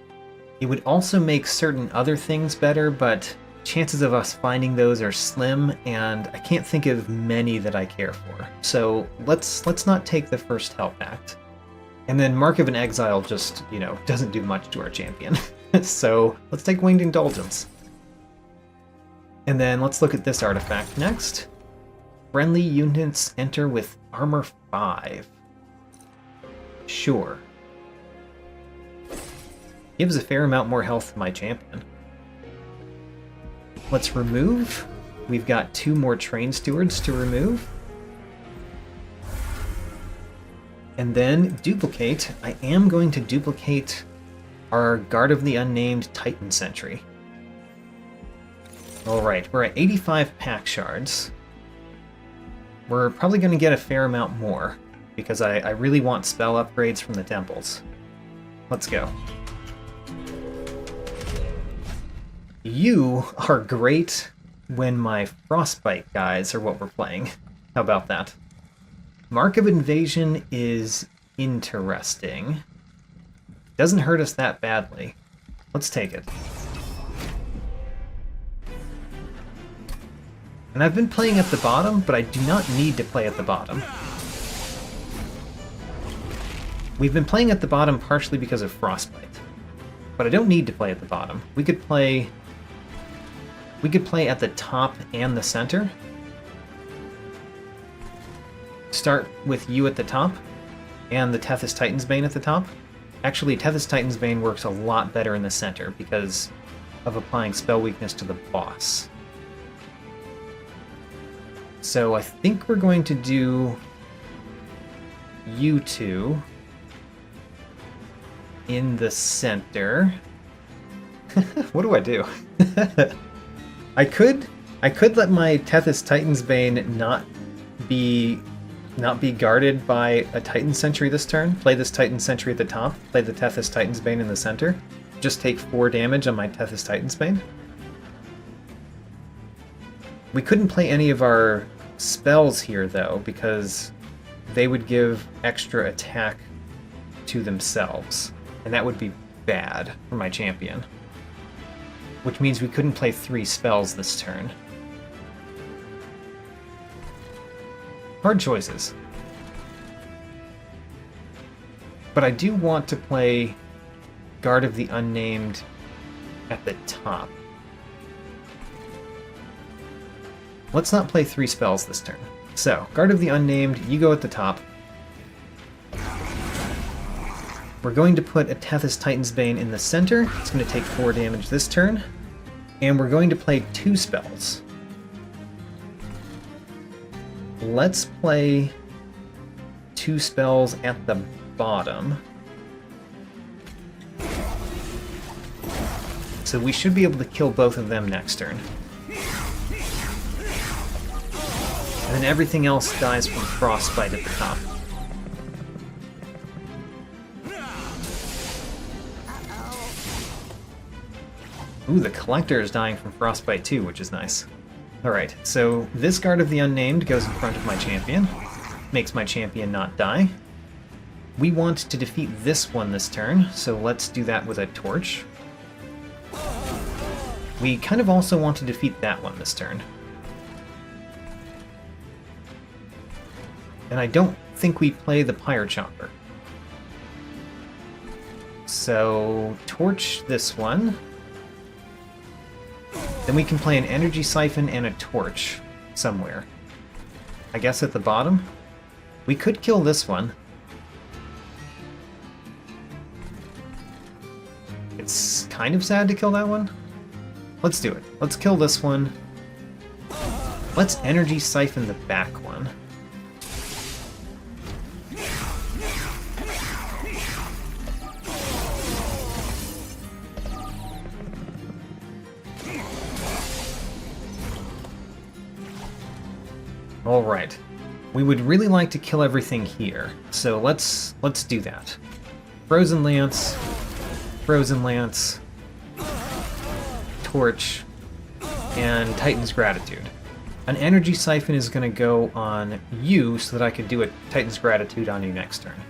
[SPEAKER 1] It would also make certain other things better, but chances of us finding those are slim, and I can't think of many that I care for. So let's not take the first Hell Pact. And then Mark of an Exile just, doesn't do much to our champion. So let's take Winged Indulgence. And then let's look at this artifact next. Friendly units enter with armor 5. Sure. Gives a fair amount more health to my champion. Let's remove. We've got 2 more Train Stewards to remove. And then duplicate. I am going to duplicate our Guard of the Unnamed Titan Sentry. Alright, we're at 85 pack shards. We're probably going to get a fair amount more, because I really want spell upgrades from the temples. Let's go. You are great when my Frostbite guys are what we're playing. How about that? Mark of Invasion is interesting. Doesn't hurt us that badly. Let's take it. And I've been playing at the bottom, but I do not need to play at the bottom. We've been playing at the bottom partially because of Frostbite. But I don't need to play at the bottom. We could play at the top and the center. Start with you at the top, and the Tethys Titan's Bane at the top. Actually, Tethys Titan's Bane works a lot better in the center because of applying spell weakness to the boss. So I think we're going to do you 2 in the center. What do I do? I could let my Tethys Titan's Bane not be guarded by a Titan Sentry this turn. Play this Titan Sentry at the top. Play the Tethys Titan's Bane in the center. Just take 4 damage on my Tethys Titan's Bane. We couldn't play any of our spells here though, because they would give extra attack to themselves, and that would be bad for my champion. Which means we couldn't play 3 spells this turn. Hard choices. But I do want to play Guard of the Unnamed at the top. Let's not play 3 spells this turn. So, Guard of the Unnamed, you go at the top. We're going to put a Tethys Titan's Bane in the center. It's going to take 4 damage this turn. And we're going to play 2 spells. Let's play 2 spells at the bottom. So we should be able to kill both of them next turn. And then everything else dies from Frostbite at the top. Ooh, the Collector is dying from Frostbite too, which is nice. Alright, so this Guard of the Unnamed goes in front of my champion. Makes my champion not die. We want to defeat this one this turn, so let's do that with a torch. We kind of also want to defeat that one this turn. And I don't think we play the Pyre Chopper. So, torch this one. Then we can play an Energy Siphon and a torch somewhere. I guess at the bottom? We could kill this one. It's kind of sad to kill that one. Let's do it. Let's kill this one. Let's energy siphon the back one. Alright. We would really like to kill everything here, so let's do that. Frozen Lance, Torch, and Titan's Gratitude. An Energy Siphon is going to go on you so that I could do a Titan's Gratitude on you next turn.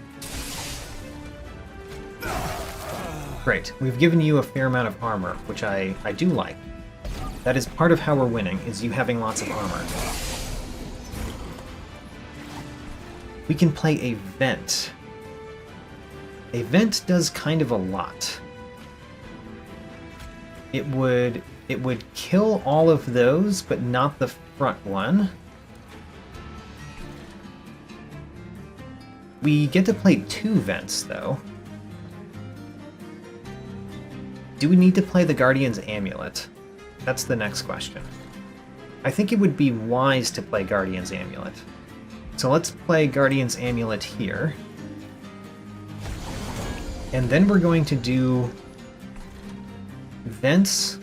[SPEAKER 1] Great. We've given you a fair amount of armor, which I do like. That is part of how we're winning, is you having lots of armor. We can play a Vent. A Vent does kind of a lot. It would kill all of those, but not the front one. We get to play 2 Vents, though. Do we need to play the Guardian's Amulet? That's the next question. I think it would be wise to play Guardian's Amulet. So let's play Guardian's Amulet here. And then we're going to do Vents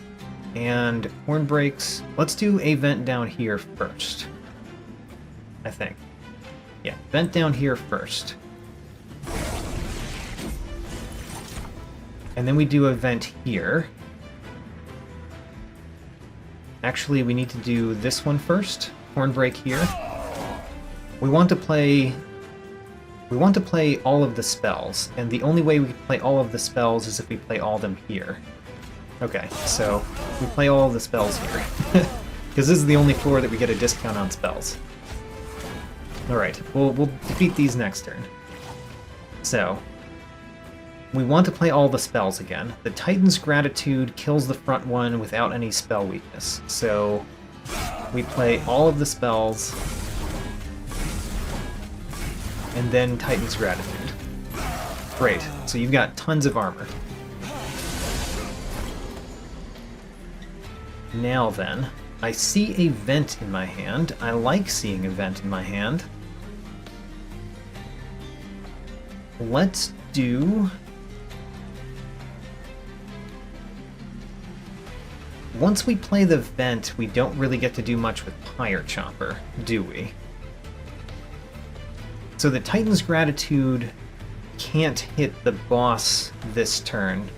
[SPEAKER 1] and Horn Breaks. Let's do a Vent down here first, I think. Yeah, Vent down here first. And then we do a Vent here. Actually, we need to do this one first. Horn Break here. We want to play all of the spells, and the only way we can play all of the spells is if we play all of them here. Okay, so we play all of the spells here. Because this is the only floor that we get a discount on spells. Alright, we'll defeat these next turn. So, we want to play all the spells again. The Titan's Gratitude kills the front one without any spell weakness. So, we play all of the spells, and then Titan's Gratitude. Great, so you've got tons of armor. Now then, I see a Vent in my hand. I like seeing a Vent in my hand. Let's do... Once we play the Vent, we don't really get to do much with Pyre Chopper, do we? So the Titan's Gratitude can't hit the boss this turn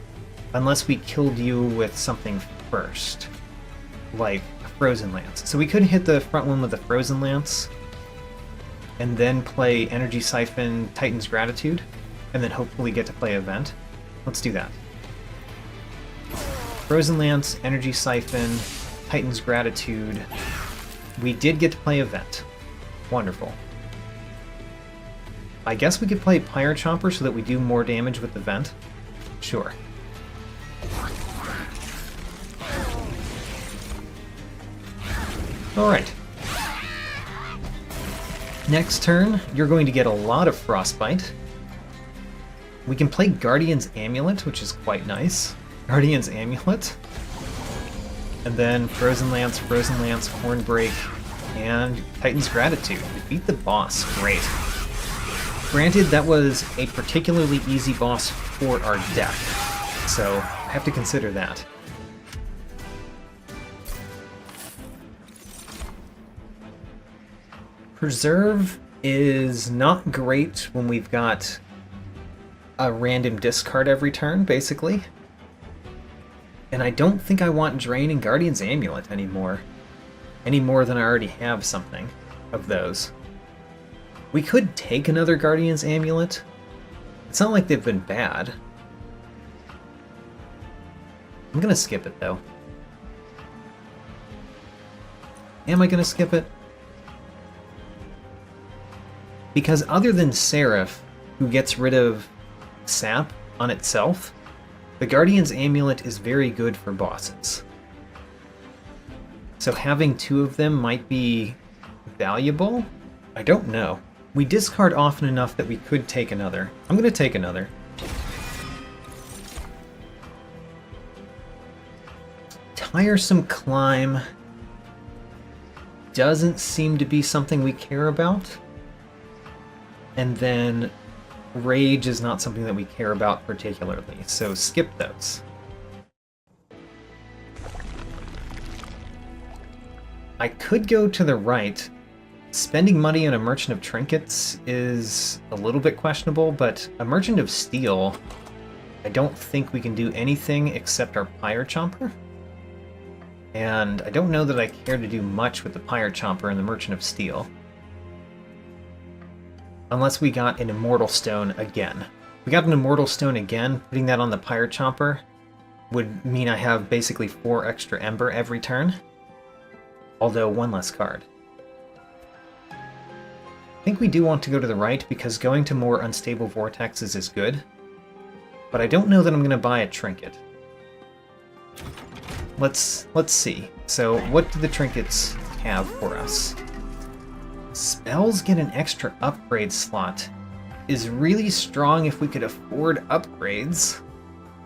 [SPEAKER 1] unless we killed you with something first, like a Frozen Lance. So we could hit the front one with a Frozen Lance and then play Energy Siphon, Titan's Gratitude, and then hopefully get to play Event. Let's do that. Frozen Lance, Energy Siphon, Titan's Gratitude. We did get to play Event. Wonderful. I guess we could play Pyre Chomper so that we do more damage with the Vent. Sure. Alright. Next turn, you're going to get a lot of Frostbite. We can play Guardian's Amulet, which is quite nice. Guardian's Amulet. And then Frozen Lance, Horn Break, and Titan's Gratitude. Defeat the boss. Great. Granted, that was a particularly easy boss for our deck, so I have to consider that. Preserve is not great when we've got a random discard every turn, basically. And I don't think I want Drain and Guardian's Amulet anymore. Any more than I already have something of those. We could take another Guardian's Amulet. It's not like they've been bad. I'm gonna skip it, though. Am I gonna skip it? Because other than Seraph, who gets rid of sap on itself, the Guardian's Amulet is very good for bosses. So having 2 of them might be valuable? I don't know. We discard often enough that we could take another. I'm going to take another. Tiresome Climb. doesn't seem to be something we care about. And then Rage is not something that we care about particularly, so skip those. I could go to the right. Spending money on a Merchant of Trinkets is a little bit questionable, but a Merchant of Steel, I don't think we can do anything except our Pyre Chomper. And I don't know that I care to do much with the Pyre Chomper and the Merchant of Steel. Unless we got an Immortal Stone again. If we got an Immortal Stone again, putting that on the Pyre Chomper would mean I have basically 4 extra Ember every turn. Although 1 less card. I think we do want to go to the right because going to more unstable vortexes is good. But I don't know that I'm going to buy a trinket. Let's see. So what do the trinkets have for us? Spells get an extra upgrade slot. Is really strong if we could afford upgrades.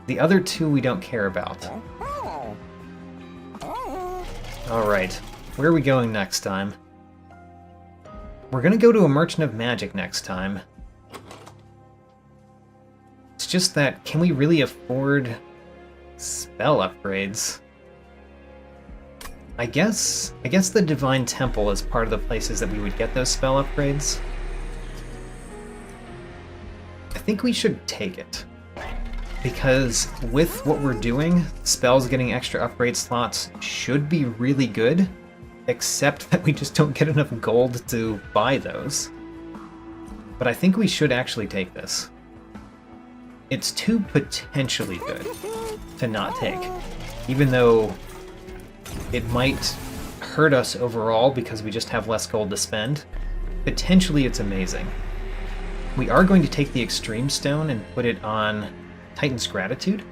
[SPEAKER 1] The other 2 we don't care about. Alright, where are we going next time? We're gonna go to a Merchant of Magic next time. It's just that, can we really afford spell upgrades? I guess the Divine Temple is part of the places that we would get those spell upgrades. I think we should take it. Because with what we're doing, spells getting extra upgrade slots should be really good, except that we just don't get enough gold to buy those. But I think we should actually take this. It's too potentially good to not take, even though it might hurt us overall because we just have less gold to spend. Potentially it's amazing. We are going to take the Extreme Stone and put it on Titan's Gratitude.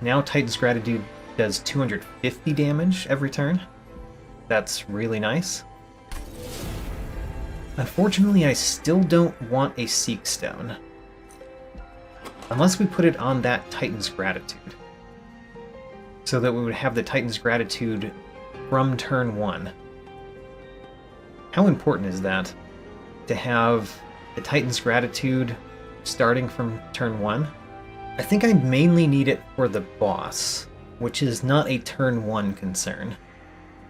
[SPEAKER 1] Now Titan's Gratitude does 250 damage every turn. That's really nice. Unfortunately, I still don't want a Seek Stone. Unless we put it on that Titan's Gratitude. So that we would have the Titan's Gratitude from turn 1. How important is that? To have the Titan's Gratitude starting from turn 1? I think I mainly need it for the boss, which is not a turn 1 concern.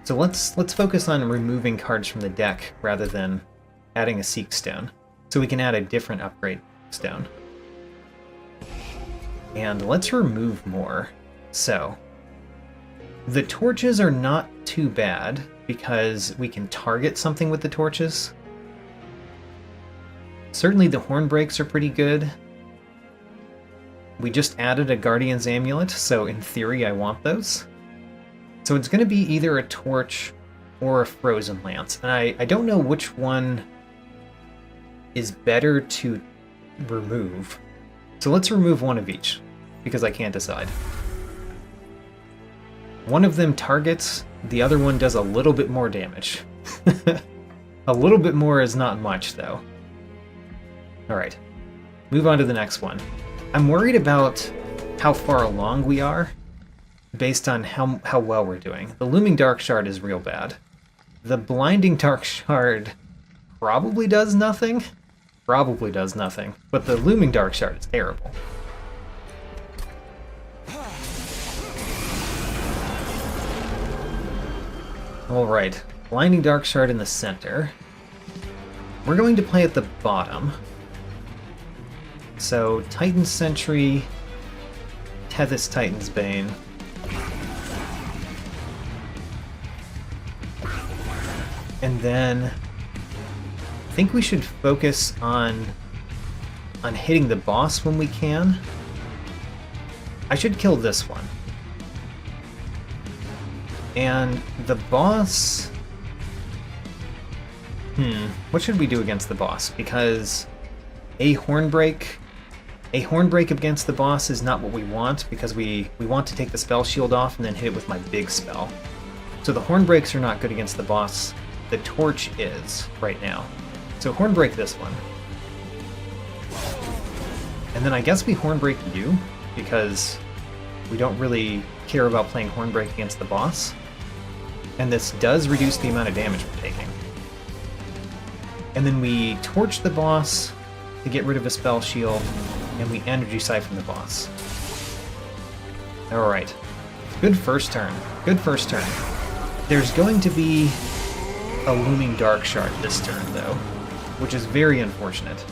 [SPEAKER 1] So let's focus on removing cards from the deck rather than adding a Seek Stone, so we can add a different upgrade stone. And let's remove more. So, the torches are not too bad, because we can target something with the torches. Certainly the Hornbreaks are pretty good. We just added a Guardian's Amulet, so in theory I want those. So it's going to be either a torch or a Frozen Lance. And I don't know which one is better to remove. So let's remove one of each, because I can't decide. One of them targets, the other one does a little bit more damage. A little bit more is not much, though. Alright, move on to the next one. I'm worried about how far along we are, based on how well we're doing. The Looming Dark Shard is real bad. The Blinding Dark Shard probably does nothing. Probably does nothing. But the Looming Dark Shard is terrible. Alright, Blinding Dark Shard in the center. We're going to play at the bottom. So, Titan Sentry, Tethys Titan's Bane. And then I think we should focus on hitting the boss when we can. I should kill this one. And the boss... what should we do against the boss? Because a Hornbreak against the boss is not what we want, because we want to take the spell shield off and then hit it with my big spell. So the Hornbreaks are not good against the boss. The torch is right now. So Hornbreak this one. And then I guess we Hornbreak you, because we don't really care about playing Hornbreak against the boss. And this does reduce the amount of damage we're taking. And then we torch the boss to get rid of a spell shield, and we energy siphon the boss. Alright. Good first turn. Good first turn. There's going to be a looming dark shard this turn, though, which is very unfortunate,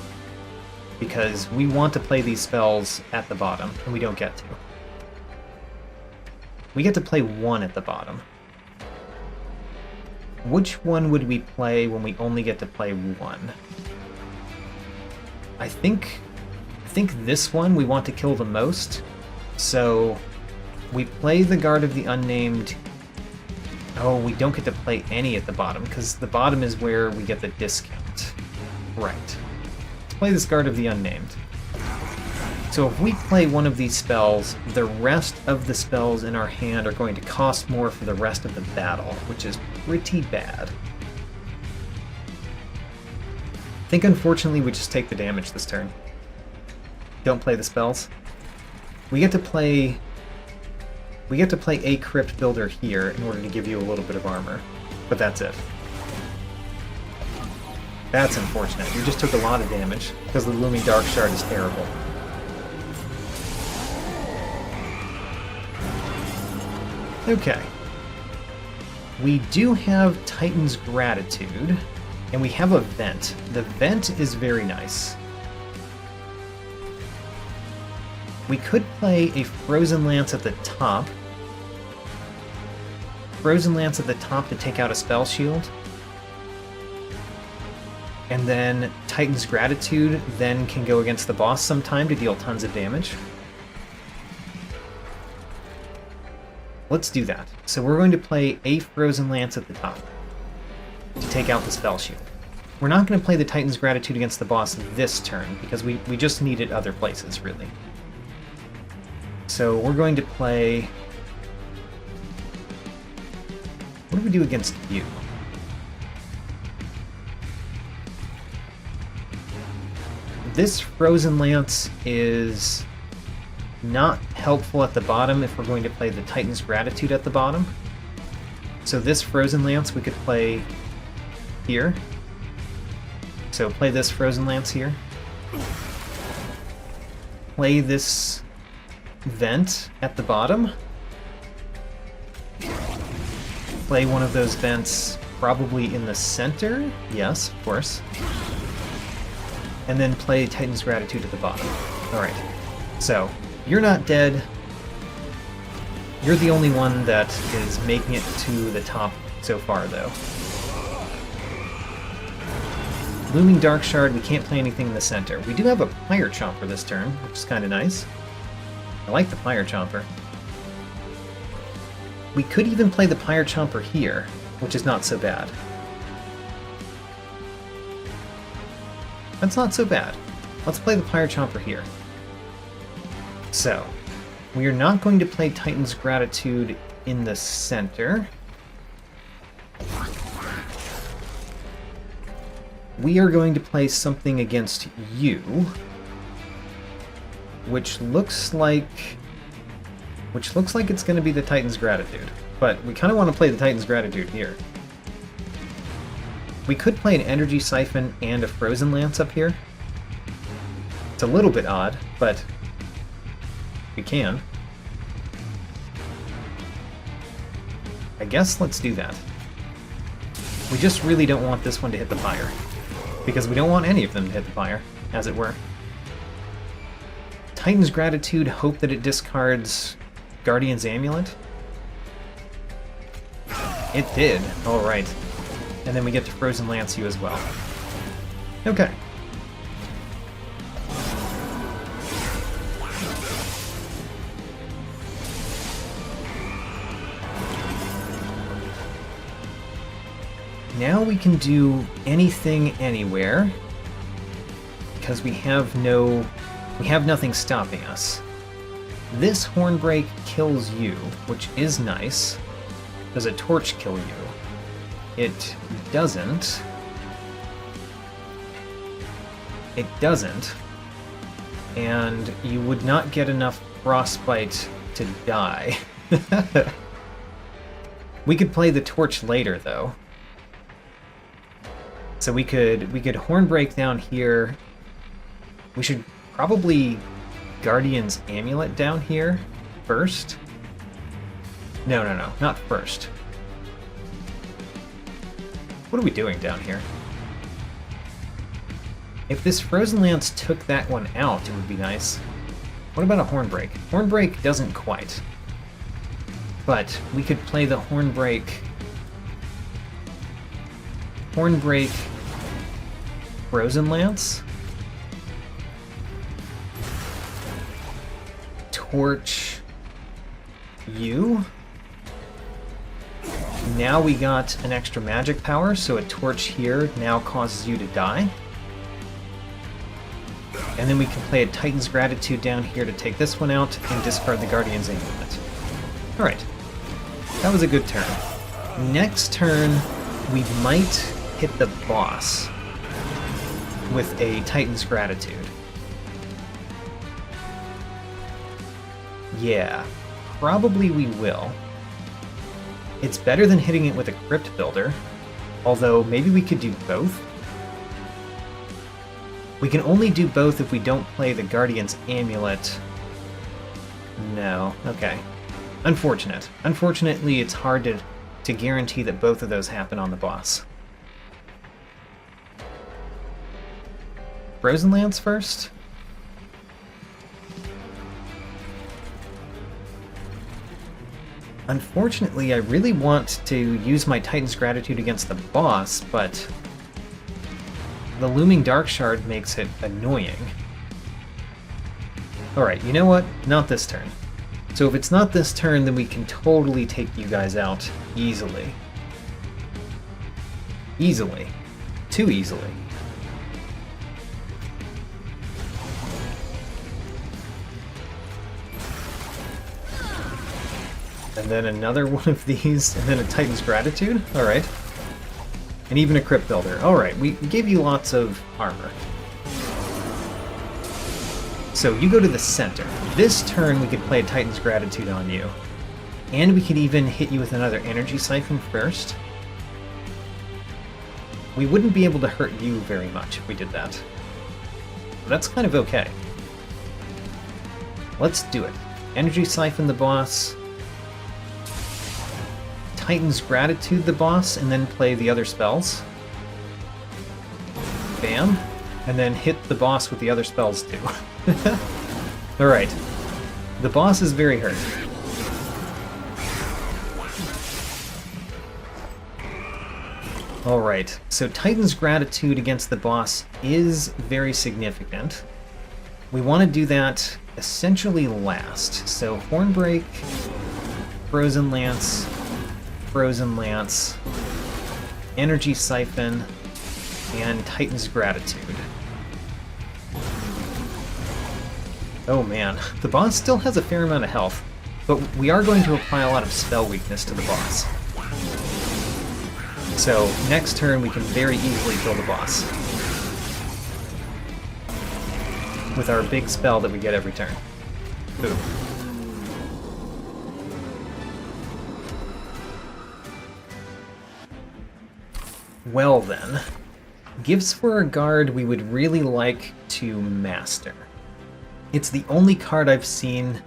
[SPEAKER 1] because we want to play these spells at the bottom, and we don't get to. We get to play one at the bottom. Which one would we play when we only get to play one? I think this one we want to kill the most, so we play the Guard of the Unnamed. Oh, we don't get to play any at the bottom, because the bottom is where we get the discount. Right. Let's play this Guard of the Unnamed. So if we play one of these spells, the rest of the spells in our hand are going to cost more for the rest of the battle, which is pretty bad. I think unfortunately we just take the damage this turn. Don't play the spells. We get to play a Crypt Builder here in order to give you a little bit of armor, but that's it. That's unfortunate. You just took a lot of damage because the Looming Dark Shard is terrible. Okay. We do have Titan's Gratitude, and we have a Vent. The Vent is very nice. We could play a Frozen Lance at the top. Frozen Lance at the top to take out a spell shield. And then Titan's Gratitude then can go against the boss sometime to deal tons of damage. Let's do that. So we're going to play a Frozen Lance at the top to take out the spell shield. We're not going to play the Titan's Gratitude against the boss this turn, because we just need it other places, really. So we're going to play... What do we do against you? This Frozen Lance is not helpful at the bottom if we're going to play the Titan's Gratitude at the bottom. So this Frozen Lance we could play here. So play this Frozen Lance here. Play this Vent at the bottom. Play one of those vents probably in the center. Yes, of course. And then play Titan's Gratitude at the bottom. Alright. So, you're not dead. You're the only one that is making it to the top so far, though. Looming Dark Shard, we can't play anything in the center. We do have a Pyre Chomper this turn, which is kind of nice. I like the Pyre Chomper. We could even play the Pyre Chomper here, which is not so bad. That's not so bad. Let's play the Pyre Chomper here. So, we are not going to play Titan's Gratitude in the center. We are going to play something against you, which looks like it's going to be the Titan's Gratitude. But we kind of want to play the Titan's Gratitude here. We could play an Energy Siphon and a Frozen Lance up here. It's a little bit odd, but we can. I guess let's do that. We just really don't want this one to hit the fire, because we don't want any of them to hit the fire, as it were. Titan's Gratitude, hope that it discards Guardian's Amulet. It did. Alright. And then we get to Frozen Lance you as well. Okay. Now we can do anything anywhere, because we have nothing stopping us. This Hornbreak kills you, which is nice. Does a torch kill you? It doesn't. It doesn't. And you would not get enough frostbite to die. We could play the torch later, though. So we could Hornbreak down here. We should probably Guardian's Amulet down here first. No, not first. What are we doing down here? If this Frozen Lance took that one out, it would be nice. What about a Hornbreak? Hornbreak doesn't quite. But we could play the Hornbreak... Hornbreak... Frozen Lance? Torch... you? Now we got an extra magic power, so a torch here now causes you to die. And then we can play a Titan's Gratitude down here to take this one out and discard the Guardian's Amulet. Alright. That was a good turn. Next turn, we might hit the boss with a Titan's Gratitude. Yeah, probably we will. It's better than hitting it with a Crypt Builder, although maybe we could do both. We can only do both if we don't play the Guardian's Amulet. No, okay. Unfortunate. Unfortunately, it's hard to guarantee that both of those happen on the boss. Frozen Lance first? Unfortunately, I really want to use my Titan's Gratitude against the boss, but the Looming Dark Shard makes it annoying. Alright, you know what? Not this turn. So if it's not this turn, then we can totally take you guys out easily. Easily. Too easily. And then another one of these, and then a Titan's Gratitude? Alright. And even a Crypt Builder. Alright, we gave you lots of armor. So you go to the center. This turn we could play a Titan's Gratitude on you. And we could even hit you with another Energy Siphon first. We wouldn't be able to hurt you very much if we did that. But that's kind of okay. Let's do it. Energy Siphon the boss. Titan's Gratitude the boss, and then play the other spells. Bam. And then hit the boss with the other spells too. Alright. The boss is very hurt. Alright, so Titan's Gratitude against the boss is very significant. We want to do that essentially last. So Hornbreak, Frozen Lance, Energy Siphon, and Titan's Gratitude. Oh man, the boss still has a fair amount of health, but we are going to apply a lot of spell weakness to the boss. So next turn we can very easily kill the boss with our big spell that we get every turn. Boom. Well then, Gifts for a Guard we would really like to master. It's the only card I've seen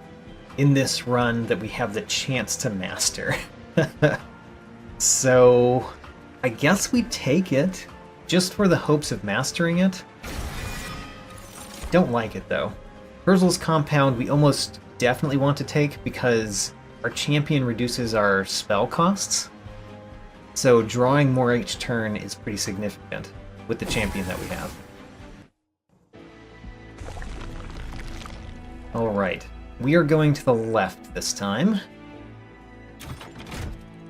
[SPEAKER 1] in this run that we have the chance to master. So, I guess we take it, just for the hopes of mastering it. Don't like it though. Herzl's Compound we almost definitely want to take because our champion reduces our spell costs. So drawing more each turn is pretty significant with the champion that we have. Alright, we are going to the left this time.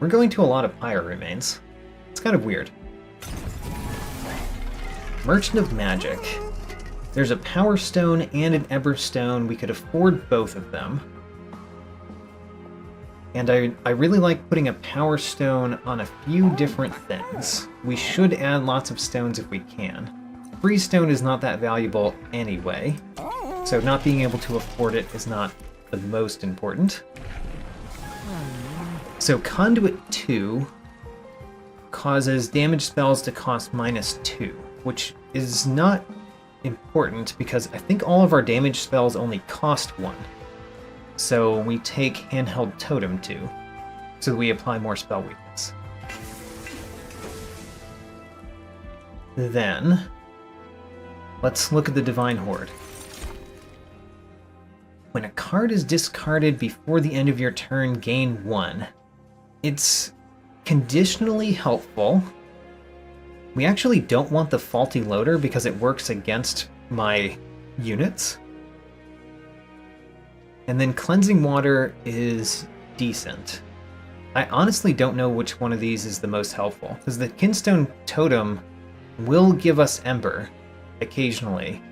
[SPEAKER 1] We're going to a lot of Pyre Remains. It's kind of weird. Merchant of Magic. There's a Power Stone and an Eber Stone. We could afford both of them. And I really like putting a Power Stone on a few different things. We should add lots of stones if we can. Freeze Stone is not that valuable anyway, so not being able to afford it is not the most important. So So Conduit 2 causes damage spells to cost -2, which is not important because I think all of our damage spells only cost 1. So we take Handheld Totem 2, so we apply more spell weakness. Then, let's look at the Divine Horde. When a card is discarded before the end of your turn, gain 1. It's conditionally helpful. We actually don't want the Faulty Loader because it works against my units. And then Cleansing Water is decent. I honestly don't know which one of these is the most helpful, because the Kinstone Totem will give us Ember occasionally,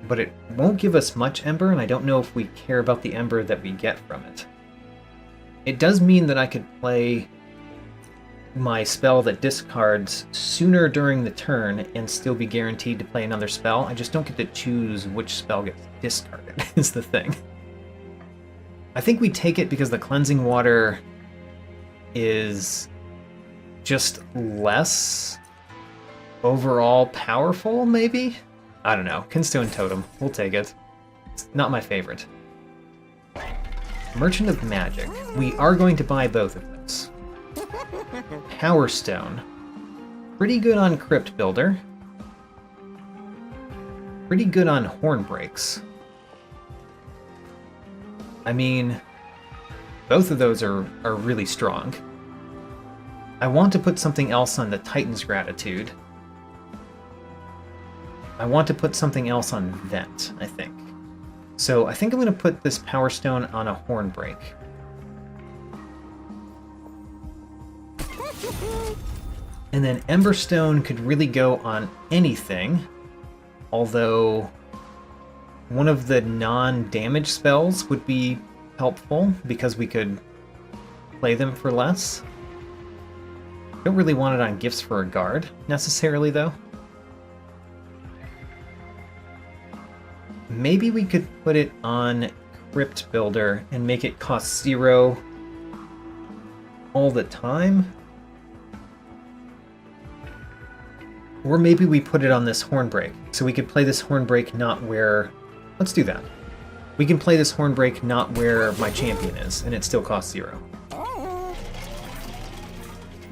[SPEAKER 1] but it won't give us much Ember, and I don't know if we care about the Ember that we get from it. It does mean that I could play my spell that discards sooner during the turn and still be guaranteed to play another spell. I just don't get to choose which spell gets discarded, is the thing. I think we take it because the Cleansing Water is just less overall powerful, maybe? I don't know. Kinstone Totem. We'll take it. It's not my favorite. Merchant of Magic. We are going to buy both of those. Power Stone. Pretty good on Crypt Builder. Pretty good on Horn Breaks. I mean, both of those are really strong. I want to put something else on the Titan's Gratitude. I want to put something else on Vent, I think. So I think I'm going to put this Power Stone on a Horn Break. And then Emberstone could really go on anything, although one of the non-damage spells would be helpful because we could play them for less. Don't really want it on Gifts for a Guard, necessarily, though. Maybe we could put it on Crypt Builder and make it cost 0 all the time. Or maybe we put it on this Hornbreak, so we could play this Hornbreak not where... Let's do that. We can play this Hornbreak not where my champion is, and it still costs 0.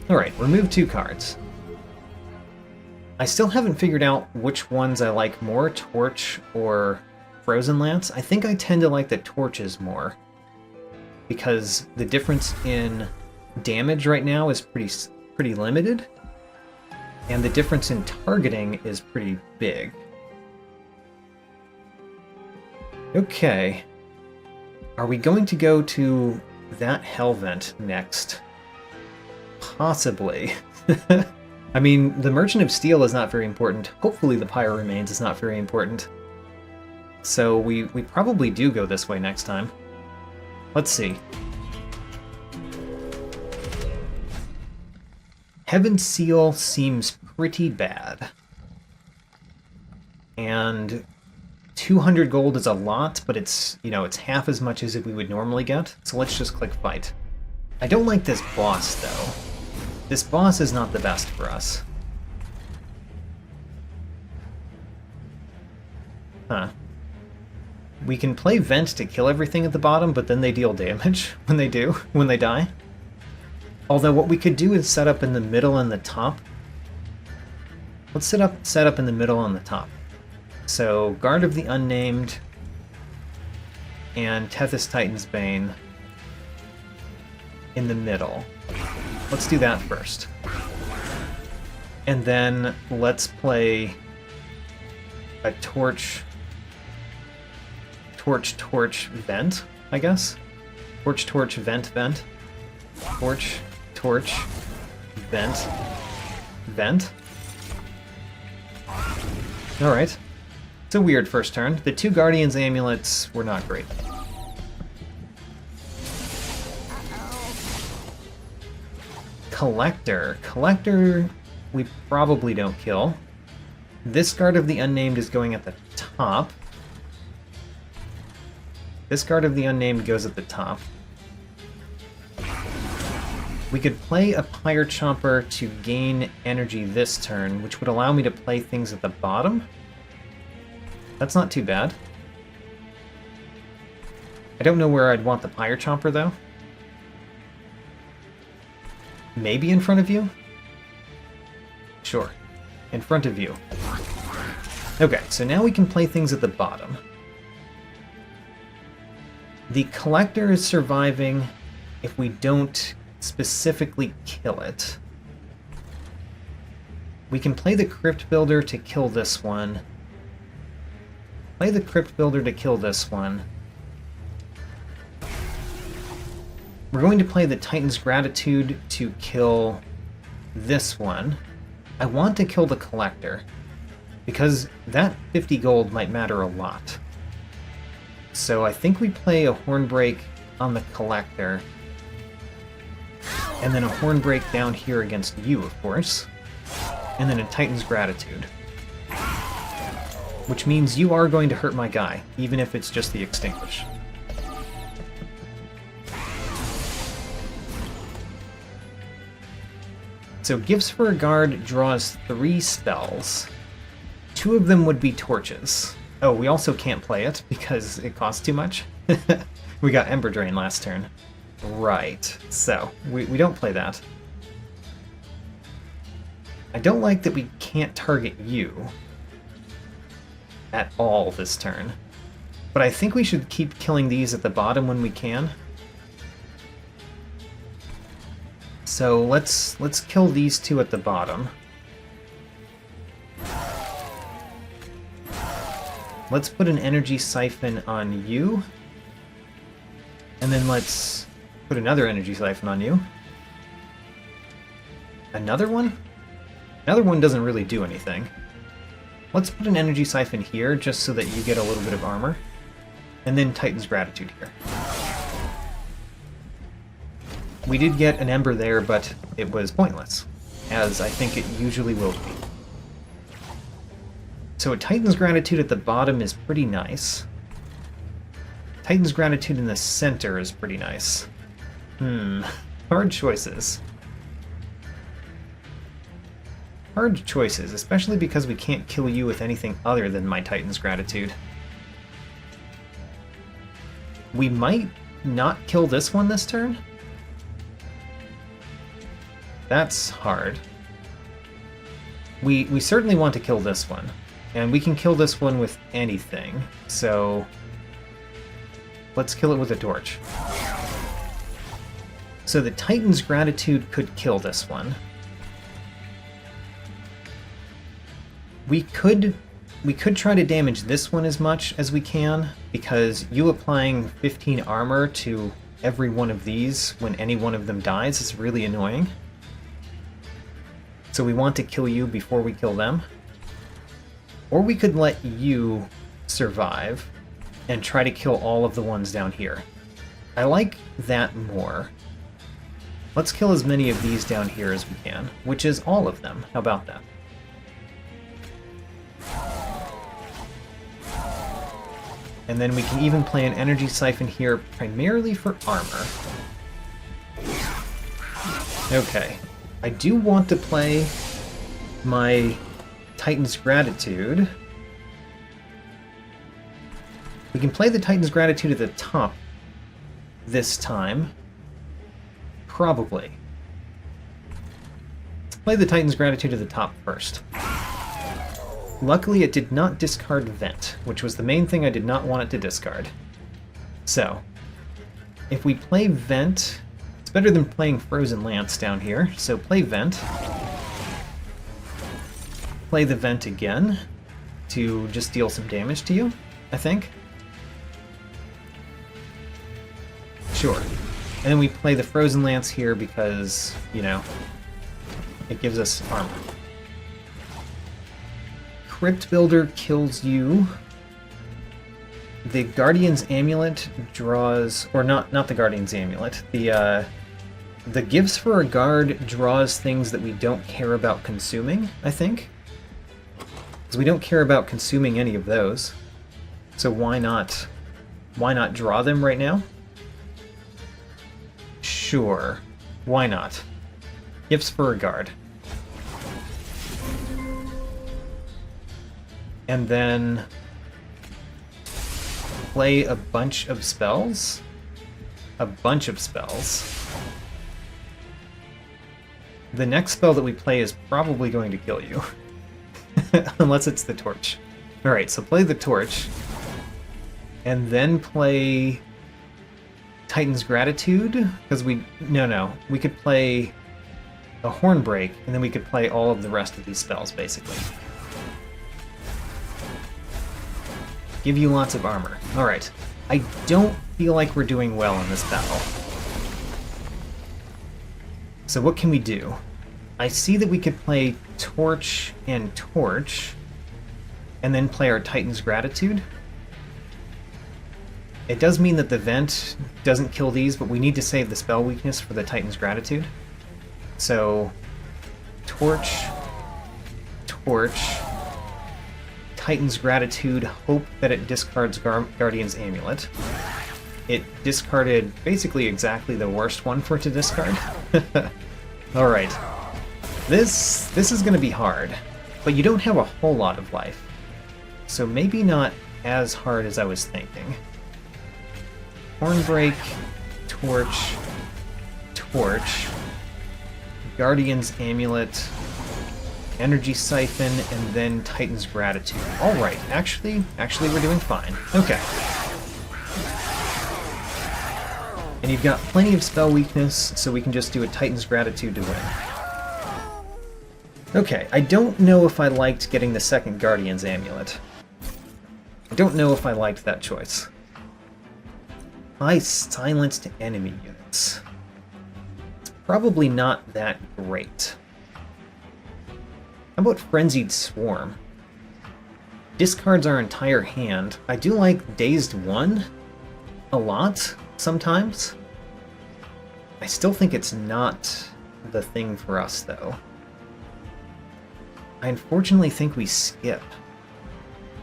[SPEAKER 1] Alright, remove 2 cards. I still haven't figured out which ones I like more, Torch or Frozen Lance. I think I tend to like the Torches more, because the difference in damage right now is pretty limited, and the difference in targeting is pretty big. Okay. Are we going to go to that Hellvent next? Possibly. I mean, the Merchant of Steel is not very important. Hopefully the Pyre Remains is not very important. So we probably do go this way next time. Let's see. Heaven's Seal seems pretty bad. And 200 gold is a lot, but it's, you know, it's half as much as we would normally get. So let's just click Fight. I don't like this boss, though. This boss is not the best for us. Huh. We can play Vent to kill everything at the bottom, but then they deal damage when they die. Although what we could do is set up in the middle and the top. Let's set up in the middle and the top. So, Guard of the Unnamed and Tethys Titan's Bane in the middle. Let's do that first. And then let's play a Torch, Vent, I guess? Torch, Vent, Vent. Torch, Vent, Vent. Alright. It's a weird first turn. The 2 Guardian's Amulets were not great. Collector. Collector, we probably don't kill. This Guard of the Unnamed is going at the top. This Guard of the Unnamed goes at the top. We could play a Pyre Chomper to gain energy this turn, which would allow me to play things at the bottom. That's not too bad. I don't know where I'd want the Pyre Chomper, though. Maybe in front of you? Sure. In front of you. Okay, so now we can play things at the bottom. The Collector is surviving if we don't specifically kill it. We can play the Crypt Builder to kill this one. Play the Crypt Builder to kill this one. We're going to play the Titan's Gratitude to kill this one. I want to kill the Collector, because that 50 gold might matter a lot. So I think we play a Hornbreak on the Collector, and then a Hornbreak down here against you, of course, and then a Titan's Gratitude. Which means you are going to hurt my guy, even if it's just the Extinguish. So Gifts for a Guard draws 3 spells. 2 of them would be torches. Oh, we also can't play it because it costs too much. We got Ember Drain last turn. Right, so we don't play that. I don't like that we can't target you at all this turn. But I think we should keep killing these at the bottom when we can. So let's kill these 2 at the bottom. Let's put an Energy Siphon on you. And then let's put another Energy Siphon on you. Another one? Another one doesn't really do anything. Let's put an Energy Siphon here, just so that you get a little bit of armor. And then Titan's Gratitude here. We did get an Ember there, but it was pointless, as I think it usually will be. So a Titan's Gratitude at the bottom is pretty nice. Titan's Gratitude in the center is pretty nice. Hard choices. Hard choices, especially because we can't kill you with anything other than my Titan's Gratitude. We might not kill this one this turn? That's hard. We certainly want to kill this one. And we can kill this one with anything, so let's kill it with a torch. So the Titan's Gratitude could kill this one. We could try to damage this one as much as we can, because you applying 15 armor to every one of these when any one of them dies is really annoying. So we want to kill you before we kill them. Or we could let you survive and try to kill all of the ones down here. I like that more. Let's kill as many of these down here as we can, which is all of them. How about that? And then we can even play an Energy Siphon here, primarily for armor. Okay. I do want to play my Titan's Gratitude. We can play the Titan's Gratitude at the top this time. Probably. Let's play the Titan's Gratitude at the top first. Luckily, it did not discard Vent, which was the main thing I did not want it to discard. So, if we play Vent, it's better than playing Frozen Lance down here, so play Vent. Play the Vent again to just deal some damage to you, I think. Sure. And then we play the Frozen Lance here because, you know, it gives us armor. Crypt Builder kills you. The Guardian's Amulet draws... Or not the Guardian's Amulet. The Gifts for a Guard draws things that we don't care about consuming, I think. Because we don't care about consuming any of those. So why not draw them right now? Sure. Why not? Gifts for a guard. And then play a bunch of spells? A bunch of spells. The next spell that we play is probably going to kill you. Unless it's the torch. Alright, so play the torch. And then play Titan's Gratitude, because we could play a Hornbreak, and then we could play all of the rest of these spells, basically. Give you lots of armor. Alright. I don't feel like we're doing well in this battle. So what can we do? I see that we could play Torch and Torch, and then play our Titan's Gratitude. It does mean that the Vent doesn't kill these, but we need to save the spell weakness for the Titan's Gratitude. So, Torch, Torch, Titan's Gratitude, hope that it discards Guardian's Amulet. It discarded basically exactly the worst one for it to discard. Alright. This is going to be hard, but you don't have a whole lot of life. So maybe not as hard as I was thinking. Hornbreak, Torch, Torch, Guardian's Amulet, Energy Siphon, and then Titan's Gratitude. Alright, actually we're doing fine. Okay. And you've got plenty of spell weakness, so we can just do a Titan's Gratitude to win. Okay, I don't know if I liked getting the second Guardian's Amulet. I don't know if I liked that choice. I silenced enemy units. It's probably not that great. How about Frenzied Swarm? Discards our entire hand. I do like Dazed 1 a lot, sometimes. I still think it's not the thing for us, though. I unfortunately think we skip.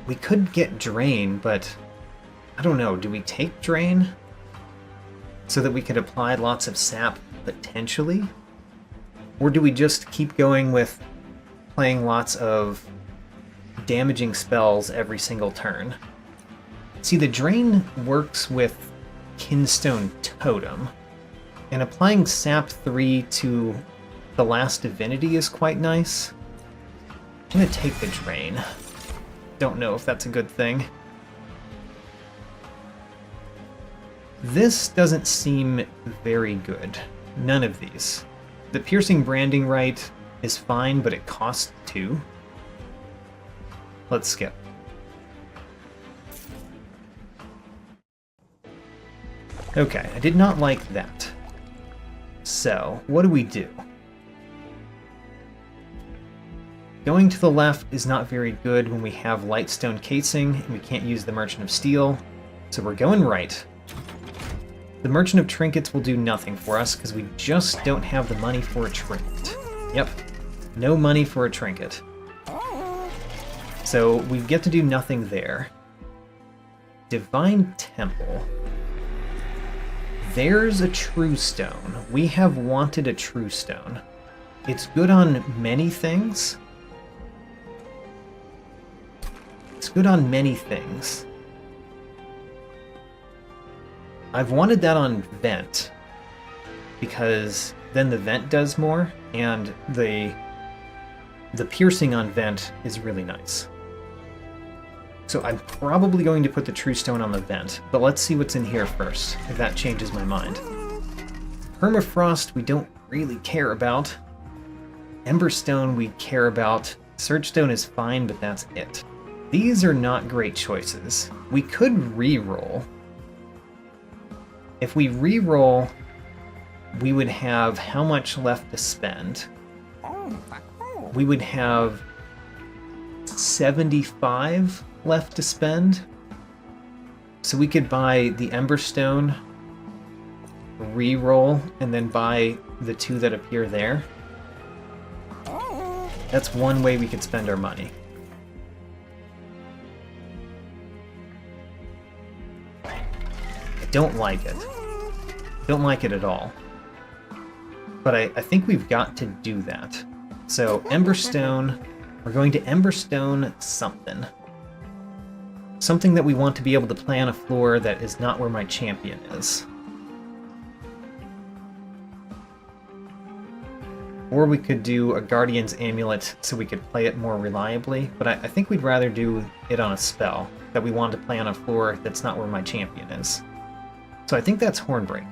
[SPEAKER 1] We could get Drain, but I don't know, do we take Drain? So that we could apply lots of sap, potentially? Or do we just keep going with playing lots of damaging spells every single turn? See, the Drain works with Kinstone Totem, and applying sap 3 to the Last Divinity is quite nice. I'm gonna take the Drain. Don't know if that's a good thing. This doesn't seem very good. None of these. The Piercing Branding Right is fine, but it costs 2. Let's skip. Okay, I did not like that. So, what do we do? Going to the left is not very good when we have Lightstone Casing and we can't use the Merchant of Steel, so we're going right. The Merchant of Trinkets will do nothing for us because we just don't have the money for a trinket. Yep, no money for a trinket. So we get to do nothing there. Divine Temple. There's a True Stone. We have wanted a True Stone. It's good on many things. It's good on many things. I've wanted that on Vent, because then the Vent does more, and the piercing on Vent is really nice. So I'm probably going to put the True Stone on the Vent, but let's see what's in here first, if that changes my mind. Permafrost we don't really care about. Emberstone we care about. Surgestone is fine, but that's it. These are not great choices. We could re-roll. If we re-roll, we would have how much left to spend? We would have 75 left to spend. So we could buy the Emberstone, re-roll, and then buy the 2 that appear there. That's one way we could spend our money. Don't like it. Don't like it at all. but I think we've got to do that. So Emberstone, we're going to Emberstone something. Something that we want to be able to play on a floor that is not where my champion is. Or we could do a Guardian's Amulet so we could play it more reliably, but I think we'd rather do it on a spell that we want to play on a floor that's not where my champion is. So I think that's Hornbreak.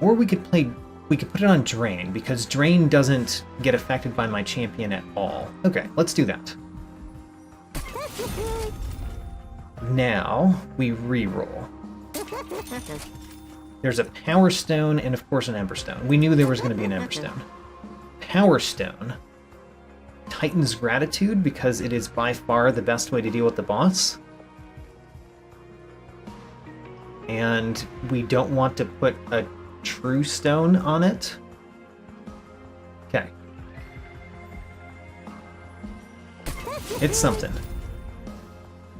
[SPEAKER 1] Or we could put it on Drain, because Drain doesn't get affected by my champion at all. Okay, let's do that. Now, we reroll. There's a Power Stone and, of course, an Emberstone. We knew there was going to be an Emberstone. Power Stone. Titan's Gratitude, because it is by far the best way to deal with the boss. And we don't want to put a True Stone on it. Okay. It's something.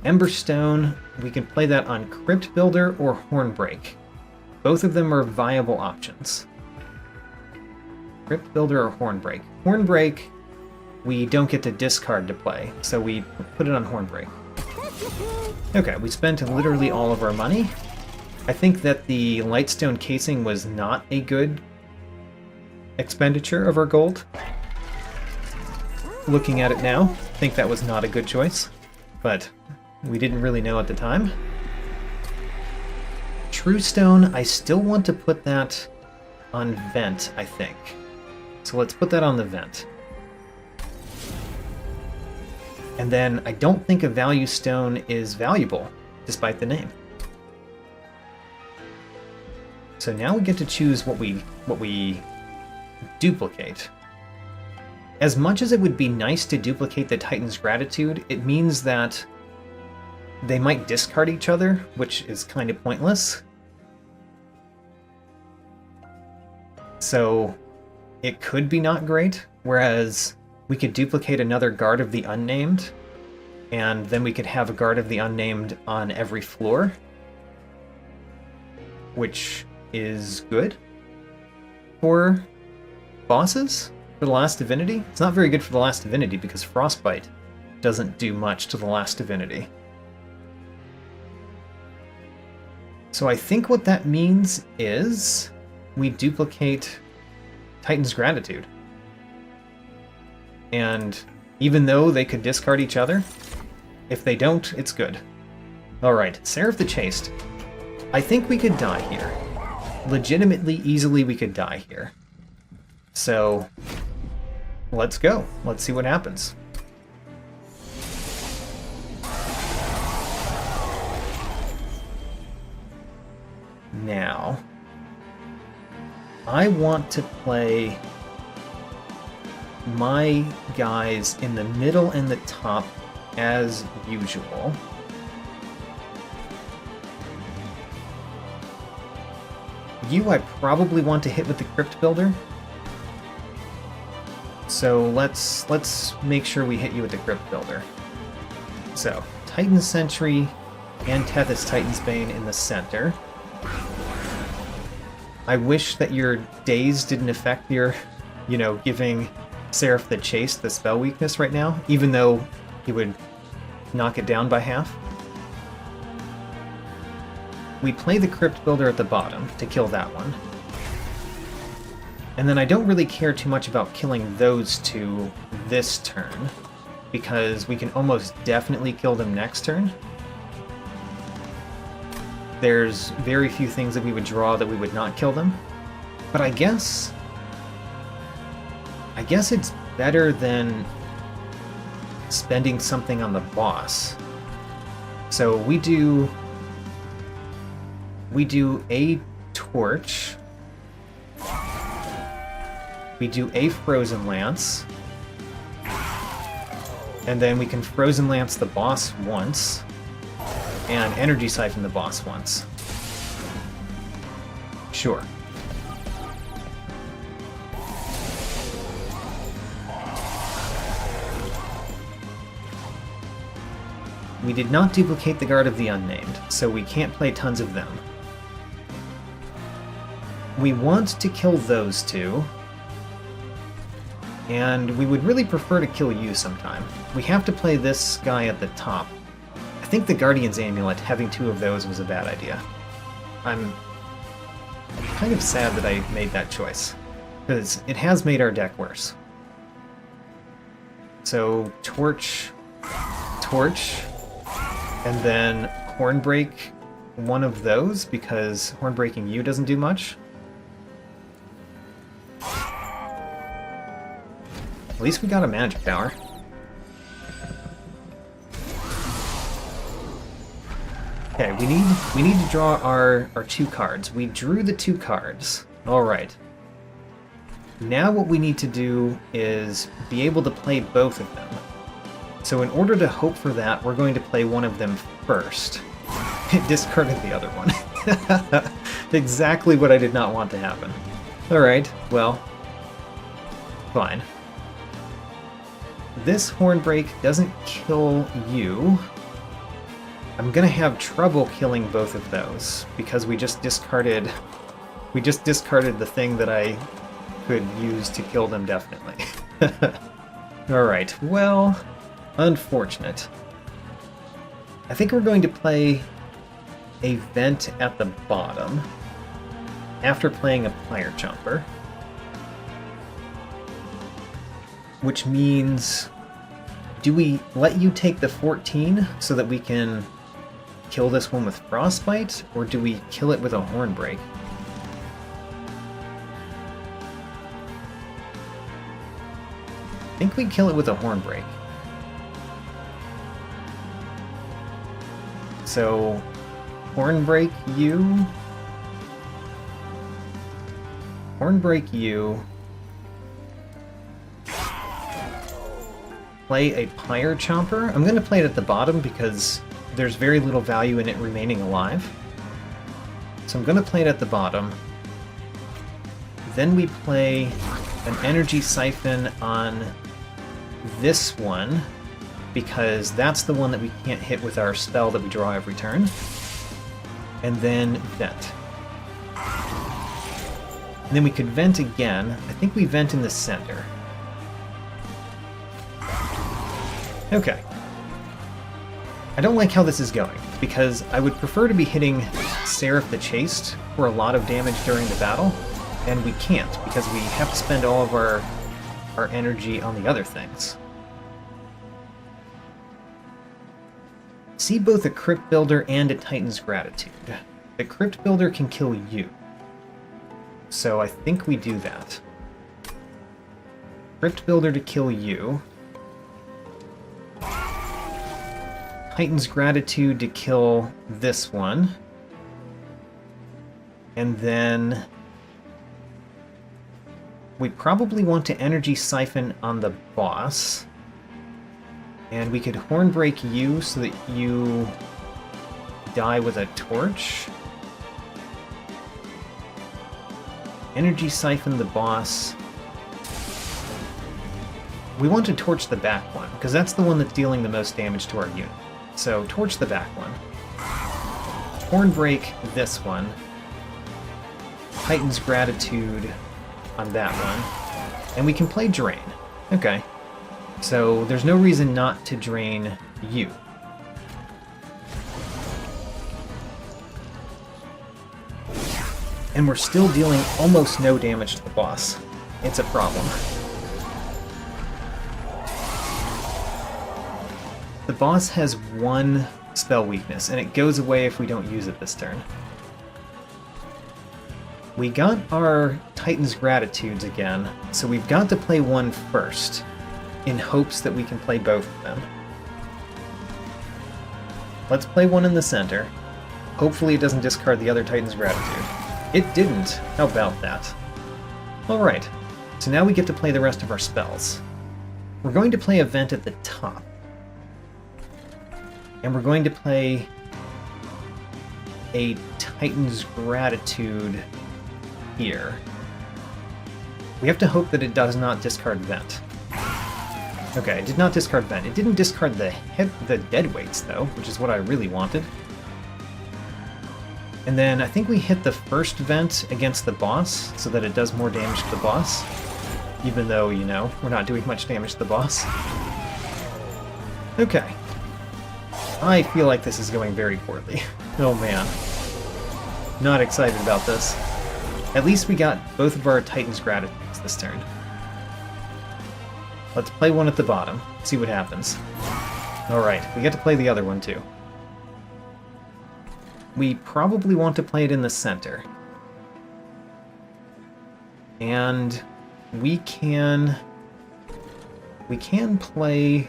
[SPEAKER 1] Emberstone, we can play that on Crypt Builder or Hornbreak. Both of them are viable options. Crypt Builder or Hornbreak. Hornbreak, we don't get to discard to play, so we put it on Hornbreak. Okay, we spent literally all of our money. I think that the Lightstone Casing was not a good expenditure of our gold. Looking at it now, I think that was not a good choice, but we didn't really know at the time. True Stone, I still want to put that on Vent, I think. So let's put that on the Vent. And then I don't think a Value Stone is valuable, despite the name. So now we get to choose what we duplicate. As much as it would be nice to duplicate the Titan's Gratitude, it means that they might discard each other, which is kind of pointless. So it could be not great, whereas we could duplicate another Guard of the Unnamed, and then we could have a Guard of the Unnamed on every floor, which is good for bosses, for the Last Divinity. It's not very good for the Last Divinity because Frostbite doesn't do much to the Last Divinity. So I think what that means is we duplicate Titan's Gratitude. And even though they could discard each other, if they don't, it's good. Alright, Seraph the Chaste. I think we could die here. Legitimately, easily we could die here. So, let's go. Let's see what happens. Now, I want to play my guys in the middle and the top as usual. You, I probably want to hit with the Crypt Builder. So let's make sure we hit you with the Crypt Builder. So, Titan Sentry and Tethys Titan's Bane in the center. I wish that your daze didn't affect your, giving Seraph the Chaste the spell weakness right now, even though he would knock it down by half. We play the Crypt Builder at the bottom to kill that one. And then I don't really care too much about killing those two this turn, because we can almost definitely kill them next turn. There's very few things that we would draw that we would not kill them. But I guess it's better than spending something on the boss. So we do a torch. We do a Frozen Lance. And then we can Frozen Lance the boss once. And Energy Siphon the boss once. Sure. We did not duplicate the Guard of the Unnamed, so we can't play tons of them. we want to kill those two. And we would really prefer to kill you sometime. We have to play this guy at the top. I think the Guardian's Amulet, having two of those, was a bad idea. I'm kind of sad that I made that choice, because it has made our deck worse. So, Torch, and then Hornbreak one of those, because Hornbreaking you doesn't do much. At least we got a magic tower. Okay, we need to draw our two cards. We drew the two cards. Alright. Now what we need to do is be able to play both of them. So in order to hope for that, we're going to play one of them first. It discarded the other one. Exactly what I did not want to happen. Alright, well, fine. This Hornbreak doesn't kill you. I'm gonna have trouble killing both of those, because we just discarded the thing that I could use to kill them definitely. Alright, well, unfortunate. I think we're going to play a Vent at the bottom, after playing a Pyre Chomper. Which means, do we let you take the 14 so that we can kill this one with Frostbite, or do we kill it with a Hornbreak? I think we kill it with a Hornbreak. So, Hornbreak you. Hornbreak you. Play a Pyre Chomper. I'm going to play it at the bottom because there's very little value in it remaining alive. So I'm going to play it at the bottom. Then we play an Energy Siphon on this one, because that's the one that we can't hit with our spell that we draw every turn. And then Vent. And then we could Vent again. I think we Vent in the center. Okay. I don't like how this is going, because I would prefer to be hitting Seraph the Chaste for a lot of damage during the battle, and we can't, because we have to spend all of our energy on the other things. See both a Crypt Builder and a Titan's Gratitude. The Crypt Builder can kill you, so I think we do that. Crypt Builder to kill you. Titan's Gratitude to kill this one. And then we probably want to Energy Siphon on the boss. And we could Hornbreak you so that you die with a torch. Energy Siphon the boss. We want to torch the back one, because that's the one that's dealing the most damage to our unit. So, torch the back one. Hornbreak this one. Titan's Gratitude on that one. And we can play Drain. Okay. So, there's no reason not to drain you. And we're still dealing almost no damage to the boss. It's a problem. The boss has one spell weakness, and it goes away if we don't use it this turn. We got our Titan's Gratitudes again, so we've got to play one first, in hopes that we can play both of them. Let's play one in the center. Hopefully it doesn't discard the other Titan's Gratitude. It didn't! How about that? Alright, so now we get to play the rest of our spells. We're going to play a Vent at the top. And we're going to play a Titan's Gratitude here. We have to hope that it does not discard Vent. Okay, it did not discard Vent. It didn't discard the dead weights, though, which is what I really wanted. And then I think we hit the first vent against the boss so that it does more damage to the boss. Even though, you know, we're not doing much damage to the boss. Okay. I feel like this is going very poorly. Oh man. Not excited about this. At least we got both of our Titan's Gratitudes this turn. Let's play one at the bottom, see what happens. Alright, we get to play the other one too. We probably want to play it in the center. And we can play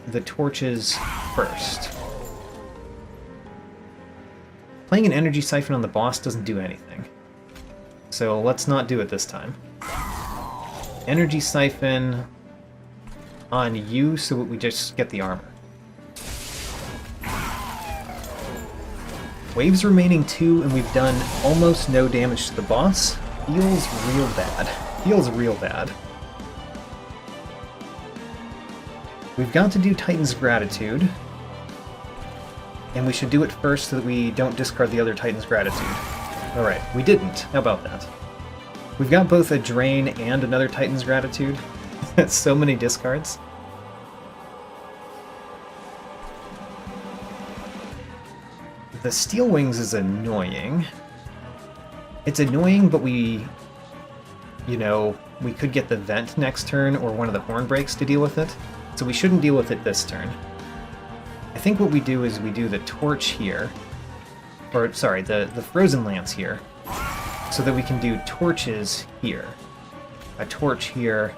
[SPEAKER 1] the torches first. Playing an energy siphon on the boss doesn't do anything. So let's not do it this time. Energy siphon on you so that we just get the armor. Waves remaining 2 and we've done almost no damage to the boss. Feels real bad. Feels real bad. We've got to do Titan's Gratitude. And we should do it first so that we don't discard the other Titan's Gratitude. Alright, we didn't. How about that? We've got both a Drain and another Titan's Gratitude. That's so many discards. The Steel Wings is annoying. It's annoying, but we... You know, we could get the Vent next turn or one of the Horn Breaks to deal with it. So we shouldn't deal with it this turn. I think what we do is we do the Torch here. Or, sorry, the Frozen Lance here. So that we can do torches here. A torch here.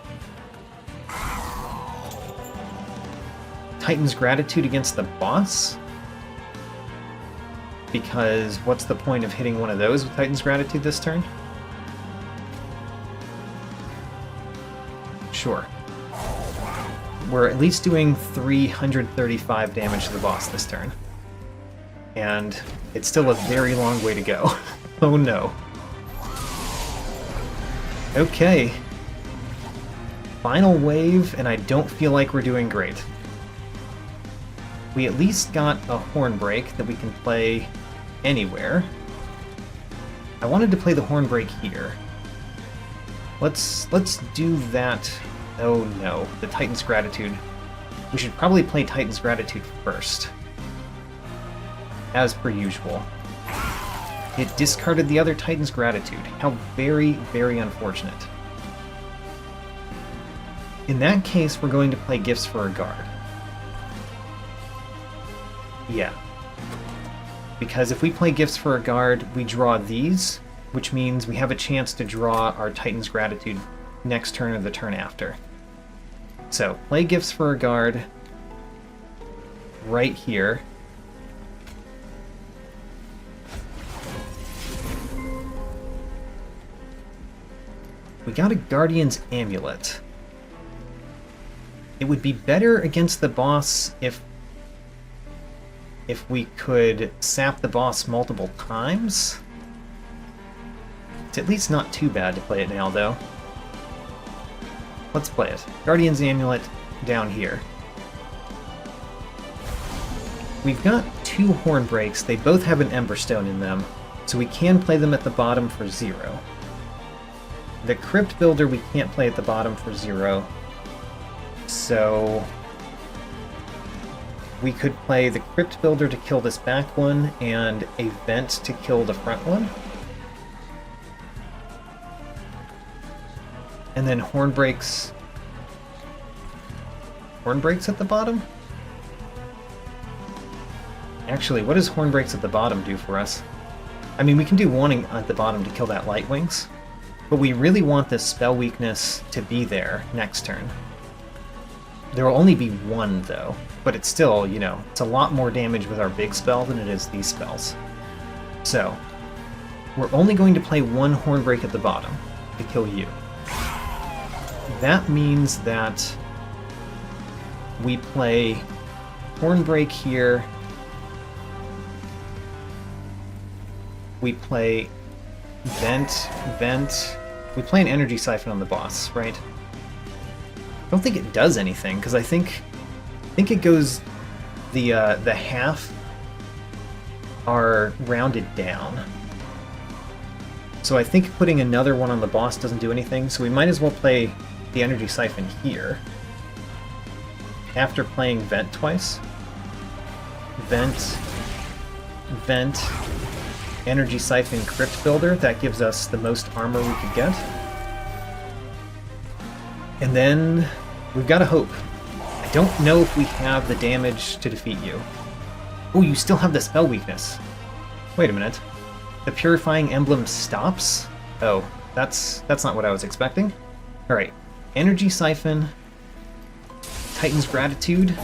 [SPEAKER 1] Titan's Gratitude against the boss? Because what's the point of hitting one of those with Titan's Gratitude this turn? Sure. We're at least doing 335 damage to the boss this turn. And it's still a very long way to go. Oh no. Okay. Final wave, and I don't feel like we're doing great. We at least got a Horn Break that we can play anywhere. I wanted to play the Horn Break here. Let's do that. Oh no, the Titan's Gratitude. We should probably play Titan's Gratitude first. As per usual. It discarded the other Titan's Gratitude. How very, very unfortunate. In that case, we're going to play Gifts for a Guard. Yeah. Because if we play Gifts for a Guard, we draw these, which means we have a chance to draw our Titan's Gratitude next turn or the turn after. So, play Gifts for a Guard right here. We got a Guardian's Amulet. It would be better against the boss if we could sap the boss multiple times. It's at least not too bad to play it now, though. Let's play it. Guardian's Amulet down here. We've got 2 Horn Breaks. They both have an Emberstone in them, so we can play them at the bottom for 0. The Crypt Builder we can't play at the bottom for 0, so we could play the Crypt Builder to kill this back one and a Vent to kill the front one. And then Horn Breaks at the bottom? Actually, what does Horn Breaks at the bottom do for us? I mean, we can do one at the bottom to kill that Light Wings, but we really want this spell weakness to be there next turn. There will only be 1, though, but it's still, you know, it's a lot more damage with our big spell than it is these spells. So, we're only going to play 1 Horn Break at the bottom to kill you. That means that we play Horn Break here. We play Vent. We play an Energy Siphon on the boss, right? I don't think it does anything, because I think it goes the half are rounded down. So I think putting another one on the boss doesn't do anything, so we might as well play the Energy Siphon here. After playing Vent twice. Vent, Vent, Energy Siphon Crypt Builder, that gives us the most armor we could get. And then we've got to hope. I don't know if we have the damage to defeat you. Oh, you still have the spell weakness. Wait a minute. The Purifying Emblem stops? Oh, that's not what I was expecting. Alright. Energy Siphon. Titan's Gratitude.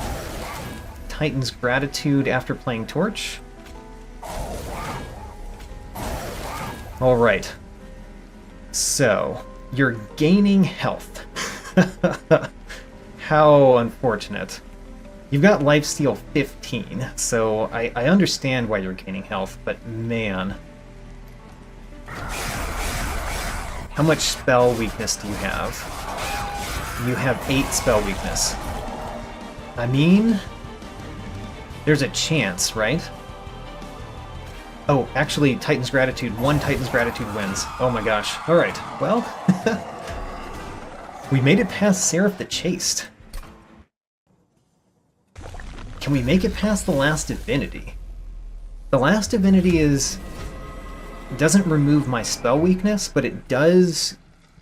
[SPEAKER 1] Titan's Gratitude after playing Torch. Alright. So, you're gaining health. How unfortunate. You've got lifesteal 15, so I understand why you're gaining health, but man. How much spell weakness do you have? You have 8 spell weakness. I mean, there's a chance, right? Oh, actually, Titan's Gratitude. 1 Titan's Gratitude wins. Oh my gosh. Alright, well... we made it past Seraph the Chaste. Can we make it past the Last Divinity? The Last Divinity doesn't remove my spell weakness, but it does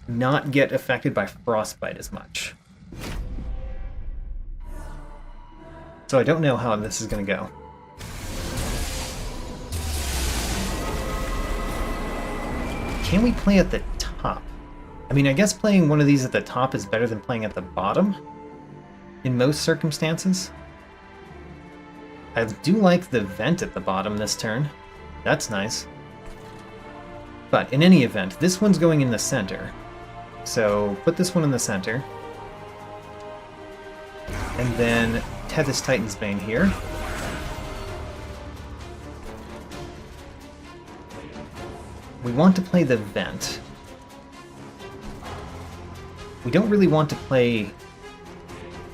[SPEAKER 1] not get affected by Frostbite as much. So I don't know how this is going to go. Can we play at the top? I mean, I guess playing one of these at the top is better than playing at the bottom, in most circumstances. I do like the vent at the bottom this turn. That's nice. But in any event, this one's going in the center. So put this one in the center. And then Tethys Titan's Bane here. We want to play the vent. We don't really want to play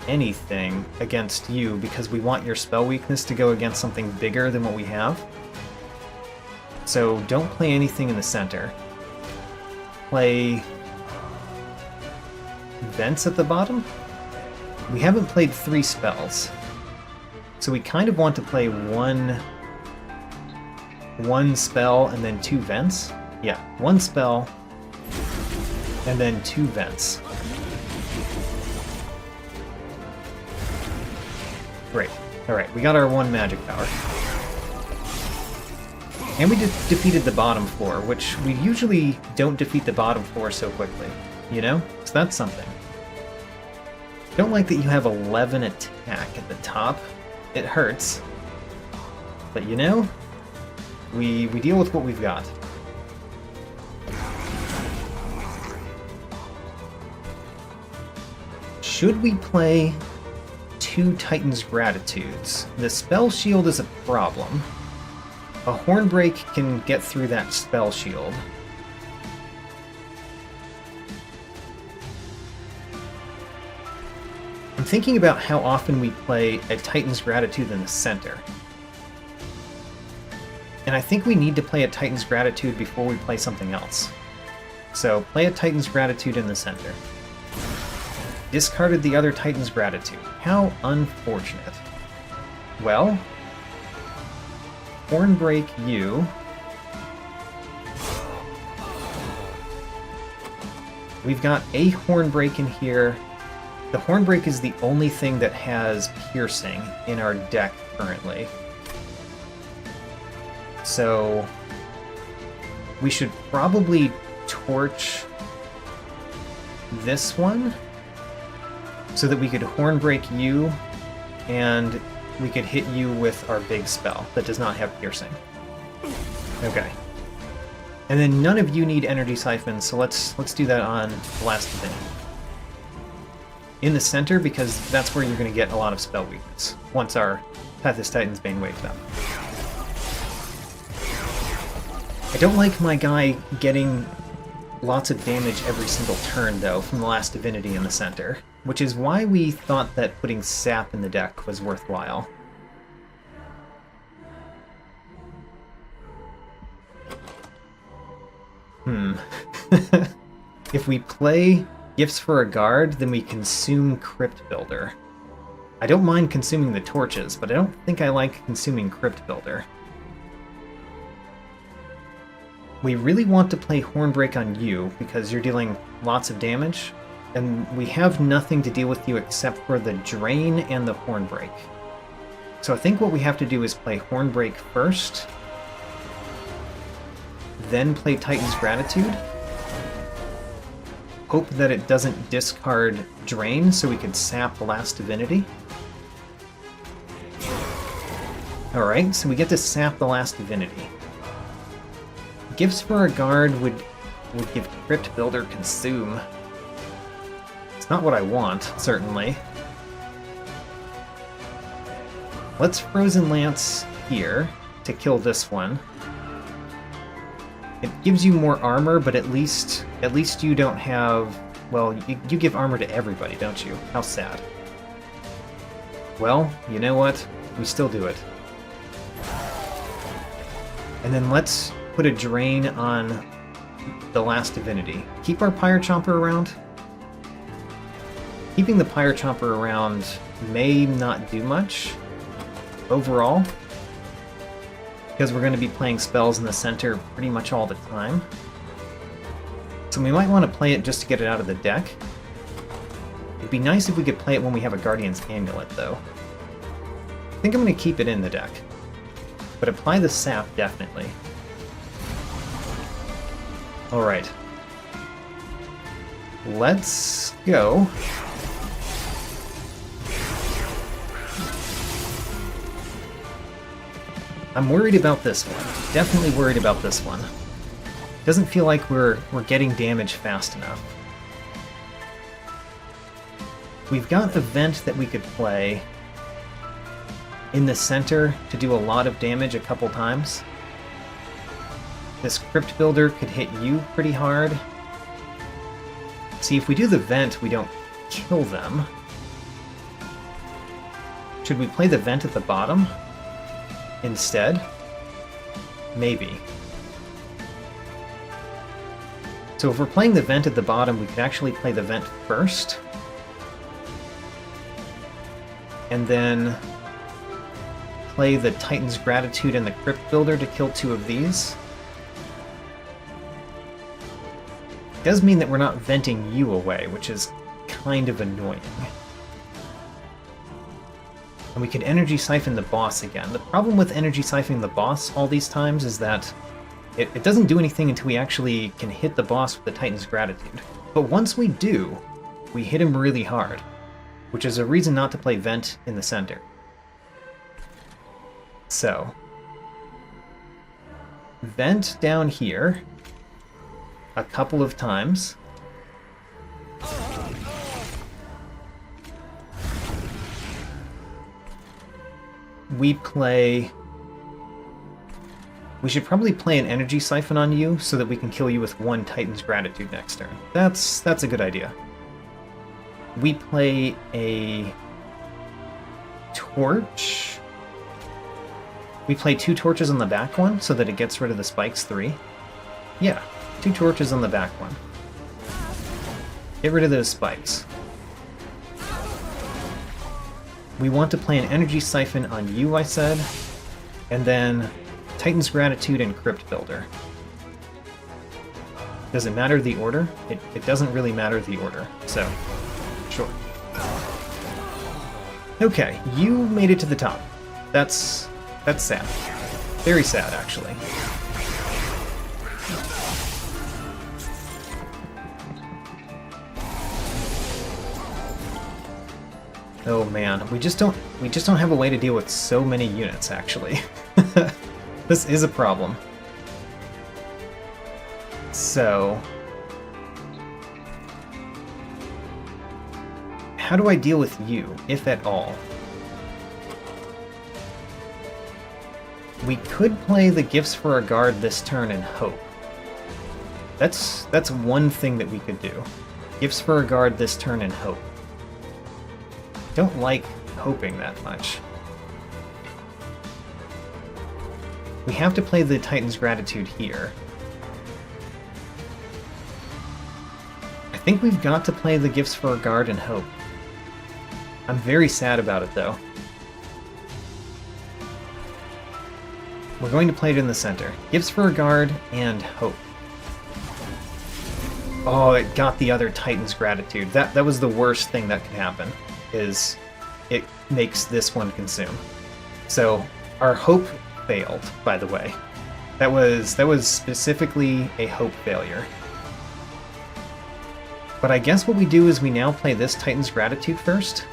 [SPEAKER 1] anything against you because we want your spell weakness to go against something bigger than what we have. So don't play anything in the center. Play vents at the bottom. We haven't played 3 spells, so we kind of want to play one spell and then 2 vents. Yeah, 1 spell and then 2 vents. Great. Alright, we got our 1 magic power. And we defeated the bottom 4, which we usually don't defeat the bottom 4 so quickly, you know? So that's something. Don't like that you have 11 attack at the top. It hurts. But you know, we deal with what we've got. Should we play 2 Titan's Gratitudes? The spell shield is a problem. A Hornbreak can get through that spell shield. I'm thinking about how often we play a Titan's Gratitude in the center. And I think we need to play a Titan's Gratitude before we play something else. So, play a Titan's Gratitude in the center. Discarded the other Titan's Gratitude. How unfortunate. Well, Hornbreak you. We've got a Hornbreak in here. The Hornbreak is the only thing that has piercing in our deck currently. So we should probably torch this one so that we could Hornbreak you and we could hit you with our big spell that does not have piercing. Okay. And then none of you need Energy Siphon, so let's do that on the Last Divinity. In the center, because that's where you're going to get a lot of spell weakness once our Tethys Titan's Bane wakes up. I don't like my guy getting lots of damage every single turn, though, from the Last Divinity in the center, which is why we thought that putting Sap in the deck was worthwhile. Hmm. If we play Gifts for a Guard, then we consume Crypt Builder. I don't mind consuming the torches, but I don't think I like consuming Crypt Builder. We really want to play Hornbreak on you, because you're dealing lots of damage, and we have nothing to deal with you except for the Drain and the Hornbreak. So I think what we have to do is play Hornbreak first, then play Titan's Gratitude, hope that it doesn't discard Drain so we could sap the Last Divinity. Alright, so we get to sap the Last Divinity. Gifts for a Guard would give Crypt Builder Consume. It's not what I want, certainly. Let's Frozen Lance here to kill this one. It gives you more armor, but at least you don't have... Well, you give armor to everybody, don't you? How sad. Well, you know what? We still do it. And then let's put a Drain on the Last Divinity. Keep our Pyre Chomper around. Keeping the Pyre Chomper around may not do much overall, because we're going to be playing spells in the center pretty much all the time. So we might want to play it just to get it out of the deck. It'd be nice if we could play it when we have a Guardian's Amulet, though. I think I'm going to keep it in the deck. But apply the sap, definitely. Alright. Let's go. I'm worried about this one. Definitely worried about this one. Doesn't feel like we're getting damage fast enough. We've got a Vent that we could play in the center to do a lot of damage a couple times. This Crypt Builder could hit you pretty hard. See, if we do the Vent, we don't kill them. Should we play the Vent at the bottom instead? Maybe. So if we're playing the Vent at the bottom, we could actually play the Vent first. And then play the Titan's Gratitude and the Crypt Builder to kill two of these. It does mean that we're not venting you away, which is kind of annoying. And we could Energy Siphon the boss again. The problem with Energy Siphoning the boss all these times is that it doesn't do anything until we actually can hit the boss with the Titan's Gratitude. But once we do, we hit him really hard, which is a reason not to play Vent in the center. So, Vent down here a couple of times. We should probably play an Energy Siphon on you so that we can kill you with one Titan's Gratitude next turn. That's a good idea. We play a Torch. We play 2 torches on the back one so that it gets rid of the spikes 3. Yeah, 2 torches on the back one. Get rid of those spikes. We want to play an Energy Siphon on you, I said, and then Titan's Gratitude and Crypt Builder. Does it matter the order? It doesn't really matter the order, so sure. Okay, you made it to the top. That's sad. Very sad, actually. Oh man, we just don't have a way to deal with so many units, actually. This is a problem. So, how do I deal with you, if at all? We could play the Gifts for a Guard this turn and hope. That's one thing that we could do. Gifts for a Guard this turn and hope. Don't like hoping that much. We have to play the Titan's Gratitude here. think we've got to play the Gifts for a Guard and Hope. I'm very sad about it, though. We're going to play it in the center. Gifts for a Guard and Hope. Oh, it got the other Titan's Gratitude. That was the worst thing that could happen, is it makes this one consume. So, our Hope failed, by the way. That was specifically a Hope failure. But I guess what we do is we now play this Titan's Gratitude first.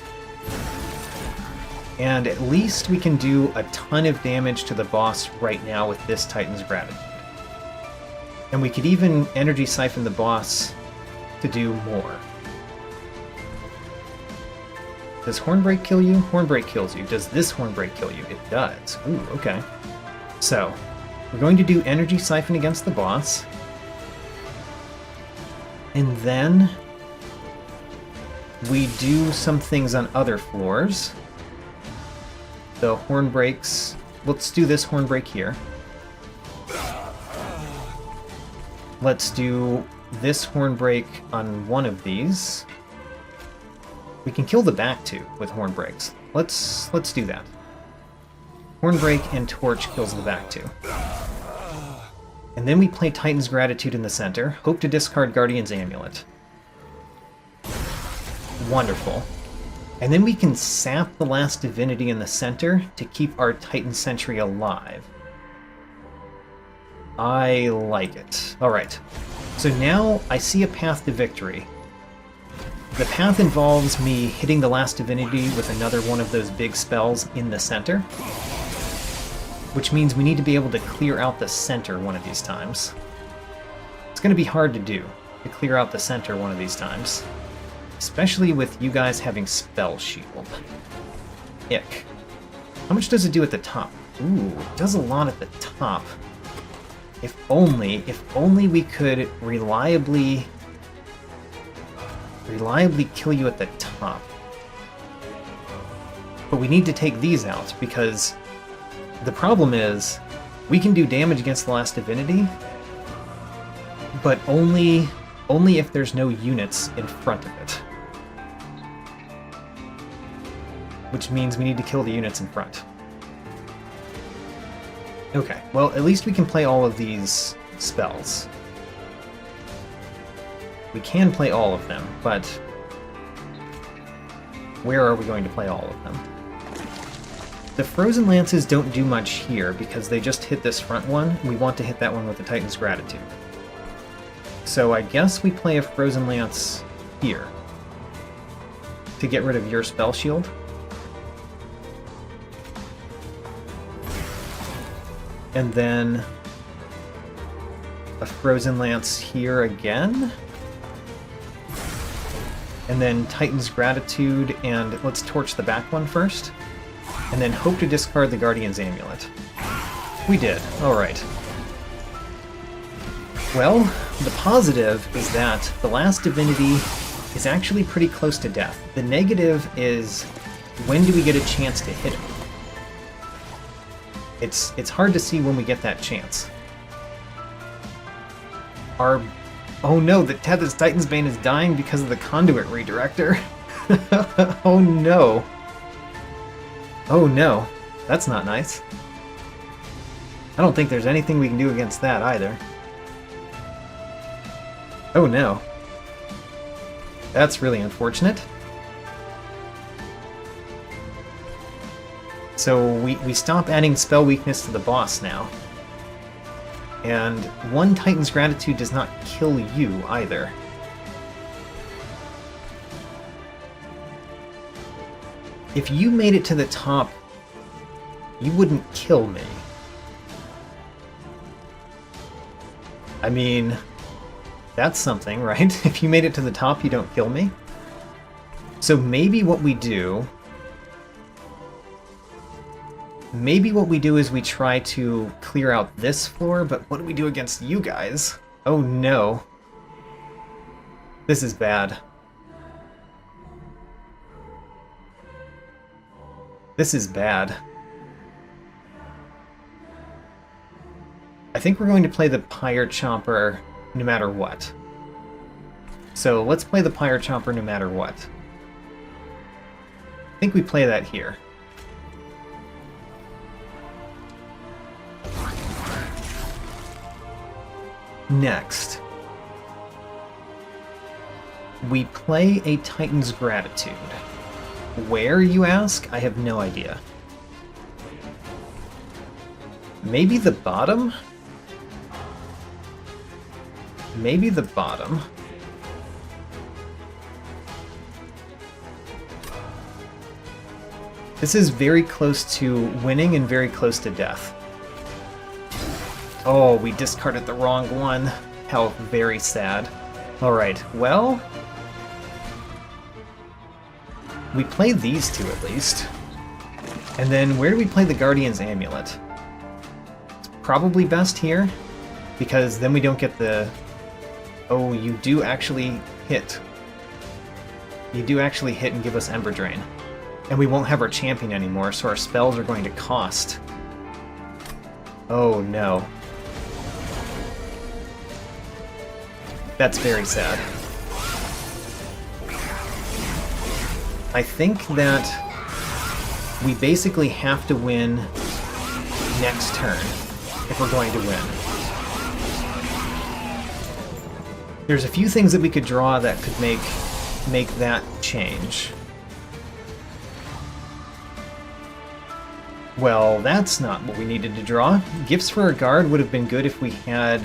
[SPEAKER 1] And at least we can do a ton of damage to the boss right now with this Titan's Gratitude. And we could even Energy Siphon the boss to do more. Does Hornbreak kill you? Hornbreak kills you. Does this Hornbreak kill you? It does. Ooh, okay. So, we're going to do Energy Siphon against the boss. And then we do some things on other floors. The Hornbreaks. Let's do this Hornbreak here. Let's do this Hornbreak on one of these. We can kill the back two with Hornbreaks. Let's do that. Hornbreak and Torch kills the back two. And then we play Titan's Gratitude in the center. Hope to discard Guardian's Amulet. Wonderful. And then we can sap the Last Divinity in the center to keep our Titan Sentry alive. I like it. Alright. So now I see a path to victory. The path involves me hitting the Last Divinity with another one of those big spells in the center. Which means we need to be able to clear out the center one of these times. It's going to be hard to do, to clear out the center one of these times. Especially with you guys having Spell Shield. Ick. How much does it do at the top? Ooh, it does a lot at the top. If only we could reliably kill you at the top. But we need to take these out, because the problem is, we can do damage against the Last Divinity, but only if there's no units in front of it. Which means we need to kill the units in front. Okay, well, at least we can play all of these spells. We can play all of them, but where are we going to play all of them? The Frozen Lances don't do much here, because they just hit this front one. We want to hit that one with the Titan's Gratitude. So I guess we play a Frozen Lance here to get rid of your Spell Shield. And then a Frozen Lance here again. And then Titan's Gratitude, and let's torch the back one first. And then hope to discard the Guardian's Amulet. We did. Alright. Well, the positive is that the Last Divinity is actually pretty close to death. The negative is, when do we get a chance to hit him? It's hard to see when we get that chance. Oh no, the Tethys Titan's Bane is dying because of the Conduit Redirector. Oh no. Oh no, that's not nice. I don't think there's anything we can do against that either. Oh no. That's really unfortunate. So we stop adding spell weakness to the boss now. And one Titan's Gratitude does not kill you either. If you made it to the top, you wouldn't kill me. I mean, that's something, right? If you made it to the top, you don't kill me. So maybe what we do is we try to clear out this floor, but what do we do against you guys? Oh no. This is bad. This is bad. I think we're going to play the Pyre Chomper no matter what. So let's play the Pyre Chomper no matter what. I think we play that here. Next, we play a Titan's Gratitude. Where, you ask? I have no idea. Maybe the bottom? Maybe the bottom. This is very close to winning and very close to death. Oh, we discarded the wrong one. How very sad. Alright, well... we play these two at least. And then where do we play the Guardian's Amulet? It's probably best here, because then we don't get the... Oh, you do actually hit. You do actually hit and give us Ember Drain. And we won't have our champion anymore, so our spells are going to cost. Oh no. That's very sad. I think that we basically have to win next turn if we're going to win. There's a few things that we could draw that could make that change. Well, that's not what we needed to draw. Gifts for a guard would have been good if we had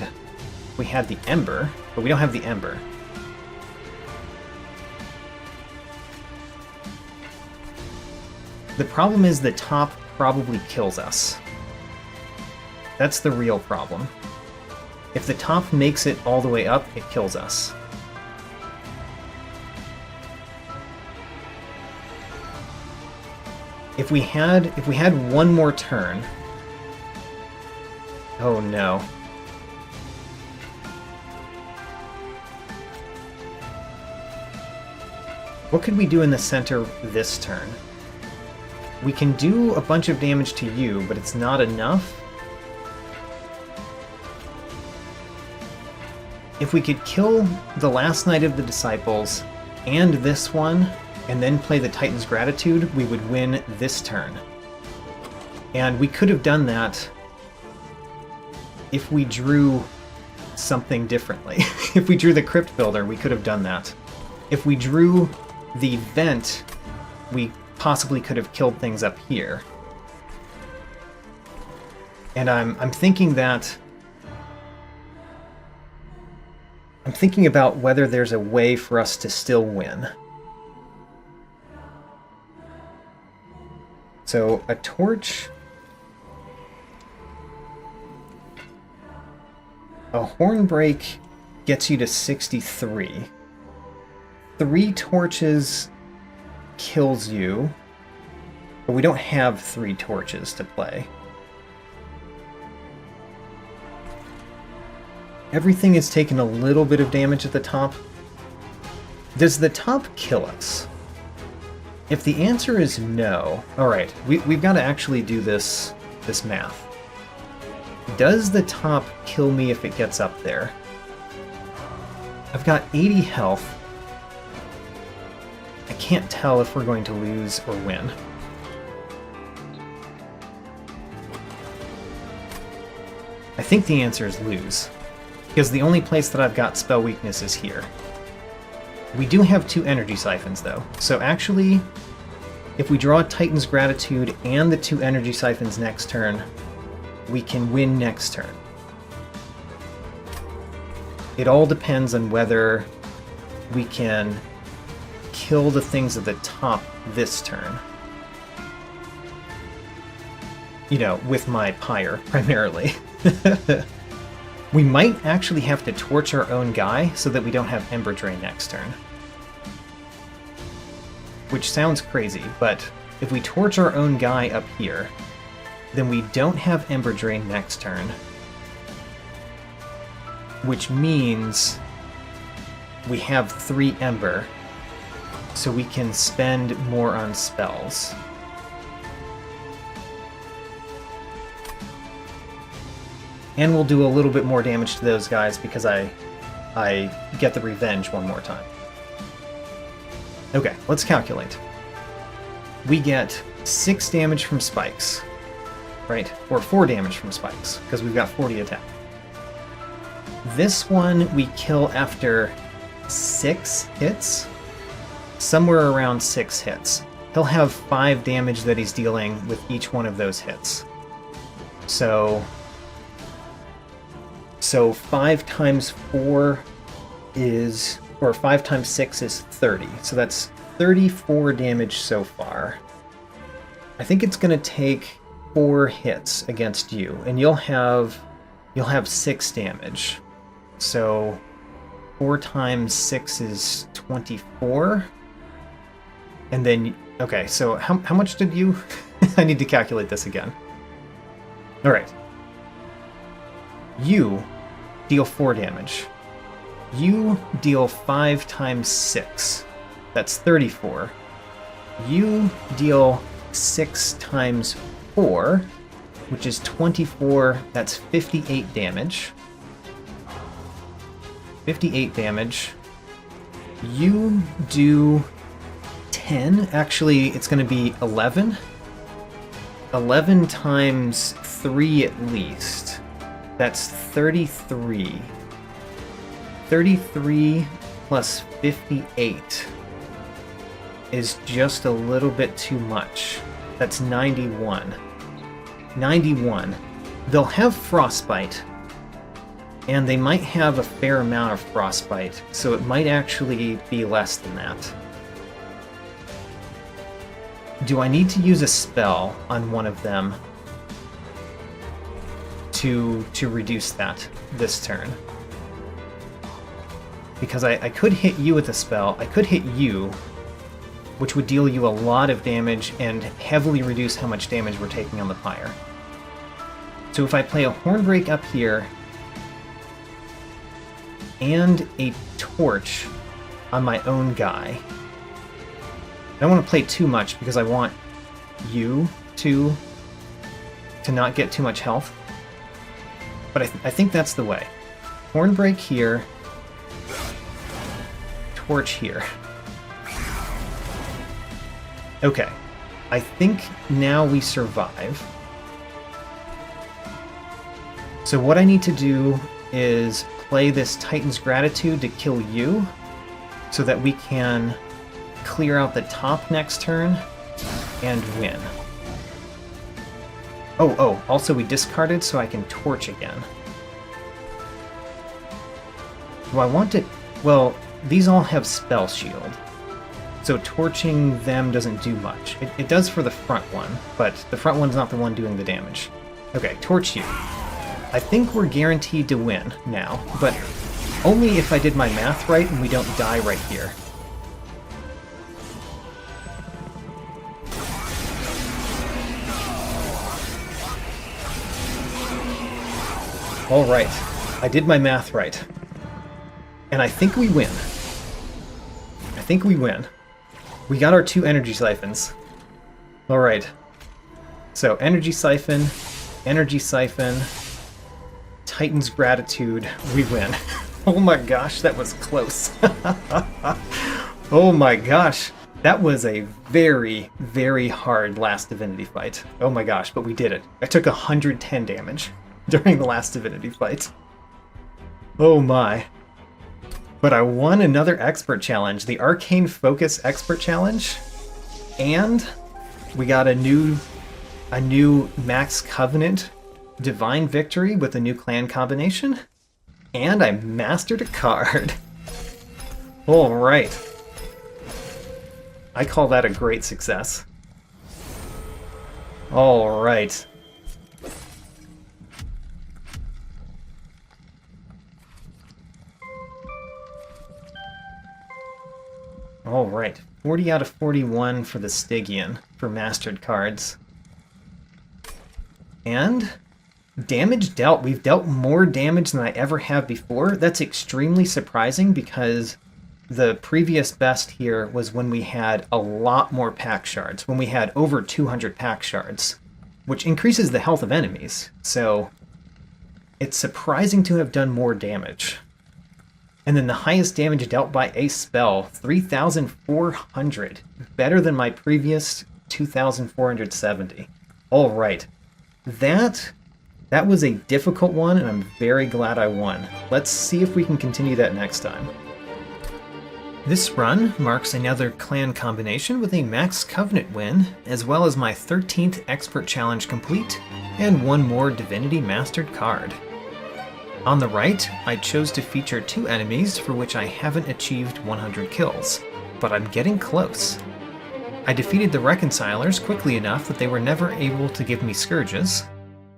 [SPEAKER 1] the Ember, but we don't have the Ember. The problem is the top probably kills us. That's the real problem. If the top makes it all the way up, it kills us. If we had one more turn... Oh no. What could we do in the center this turn? We can do a bunch of damage to you, but it's not enough. If we could kill the last Knight of the Disciples and this one, and then play the Titan's Gratitude, we would win this turn. And we could have done that if we drew something differently. If we drew the Crypt Builder, we could have done that. If we drew the Vent, we possibly could have killed things up here. And I'm thinking that... I'm thinking about whether there's a way for us to still win. So, a torch... A Hornbreak gets you to 63. 3 torches kills you, but we don't have 3 torches to play. Everything is taking a little bit of damage at the top. Does the top kill us? If the answer is no... Alright, we've got to actually do this math. Does the top kill me if it gets up there? I've got 80 health. I can't tell if we're going to lose or win. I think the answer is lose, because the only place that I've got spell weakness is here. We do have 2 energy siphons though, so actually, if we draw Titan's Gratitude and the 2 energy siphons next turn, we can win next turn. It all depends on whether we can kill the things at the top this turn. You know, with my pyre, primarily. We might actually have to torch our own guy so that we don't have Ember Drain next turn. Which sounds crazy, but if we torch our own guy up here, then we don't have Ember Drain next turn. Which means we have 3 Ember, so we can spend more on spells. And we'll do a little bit more damage to those guys because I I get the revenge one more time. Okay, let's calculate. We get 6 damage from spikes, right? Or 4 damage from spikes, because we've got 40 attack. This one we kill after 6 hits, somewhere around 6 hits. He'll have 5 damage that he's dealing with each one of those hits. So 5 times 4 is, or 5 times 6 is 30. So that's 34 damage so far. I think it's going to take 4 hits against you, and you'll have 6 damage. So 4 times 6 is 24. And then, okay, so how much did you... I need to calculate this again. Alright. You deal 4 damage. You deal 5 times 6. That's 34. You deal 6 times 4, which is 24. That's 58 damage. 58 damage. You do 10. Actually, it's going to be 11. 11 times 3 at least. That's 33. 33 plus 58 is just a little bit too much. That's 91. 91. They'll have frostbite, and they might have a fair amount of frostbite, so it might actually be less than that. Do I need to use a spell on one of them to reduce that this turn? Because I could hit you with a spell. I could hit you, which would deal you a lot of damage and heavily reduce how much damage we're taking on the pyre. So if I play a Hornbreak up here and a torch on my own guy, I don't want to play too much because I want you to not get too much health. But I think that's the way. Hornbreak here, torch here. Okay, I think now we survive. So what I need to do is play this Titan's Gratitude to kill you so that we can clear out the top next turn and win. Oh, also we discarded so I can torch again. Do I want to... Well, these all have Spell Shield, so torching them doesn't do much. It does for the front one, but the front one's not the one doing the damage. Okay, torch you. I think we're guaranteed to win now, but only if I did my math right and we don't die right here. Alright, I did my math right. And I think we win. I think we win. We got our 2 energy siphons. Alright. So, energy siphon, Titan's Gratitude, we win. Oh my gosh, that was close. Oh my gosh. That was a very, very hard Last Divinity fight. Oh my gosh, but we did it. I took 110 damage during the Last Divinity fight. Oh my. But I won another expert challenge, the Arcane Focus expert challenge, and we got a new Max Covenant Divine Victory with a new clan combination, and I mastered a card. Alright. I call that a great success. Alright. Alright. 40 out of 41 for the Stygian for mastered cards. And damage dealt. We've dealt more damage than I ever have before. That's extremely surprising because the previous best here was when we had a lot more pack shards, when we had over 200 pack shards, which increases the health of enemies. So it's surprising to have done more damage. And then the highest damage dealt by a spell, 3,400. Better than my previous 2,470. Alright. That was a difficult one, and I'm very glad I won. Let's see if we can continue that next time. This run marks another clan combination with a Max Covenant win, as well as my 13th Expert Challenge complete, and one more Divinity Mastered card. On the right, I chose to feature 2 enemies for which I haven't achieved 100 kills, but I'm getting close. I defeated the Reconcilers quickly enough that they were never able to give me Scourges.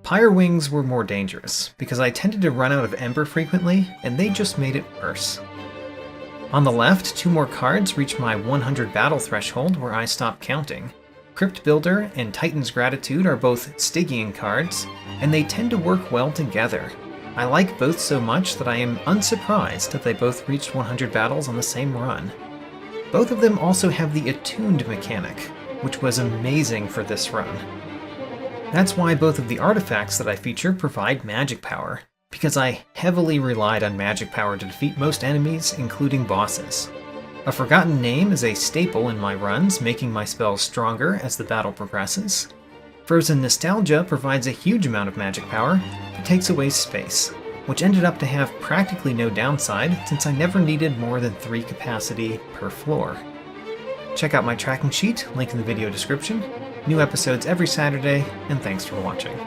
[SPEAKER 1] Pyre Wings were more dangerous, because I tended to run out of Ember frequently, and they just made it worse. On the left, 2 more cards reach my 100 battle threshold where I stop counting. Crypt Builder and Titan's Gratitude are both Stygian cards, and they tend to work well together. I like both so much that I am unsurprised that they both reached 100 battles on the same run. Both of them also have the Attuned mechanic, which was amazing for this run. That's why both of the artifacts that I feature provide magic power, because I heavily relied on magic power to defeat most enemies, including bosses. A Forgotten Name is a staple in my runs, making my spells stronger as the battle progresses. Frozen Nostalgia provides a huge amount of magic power, but takes away space, which ended up to have practically no downside since I never needed more than 3 capacity per floor. Check out my tracking sheet, link in the video description. New episodes every Saturday, and thanks for watching.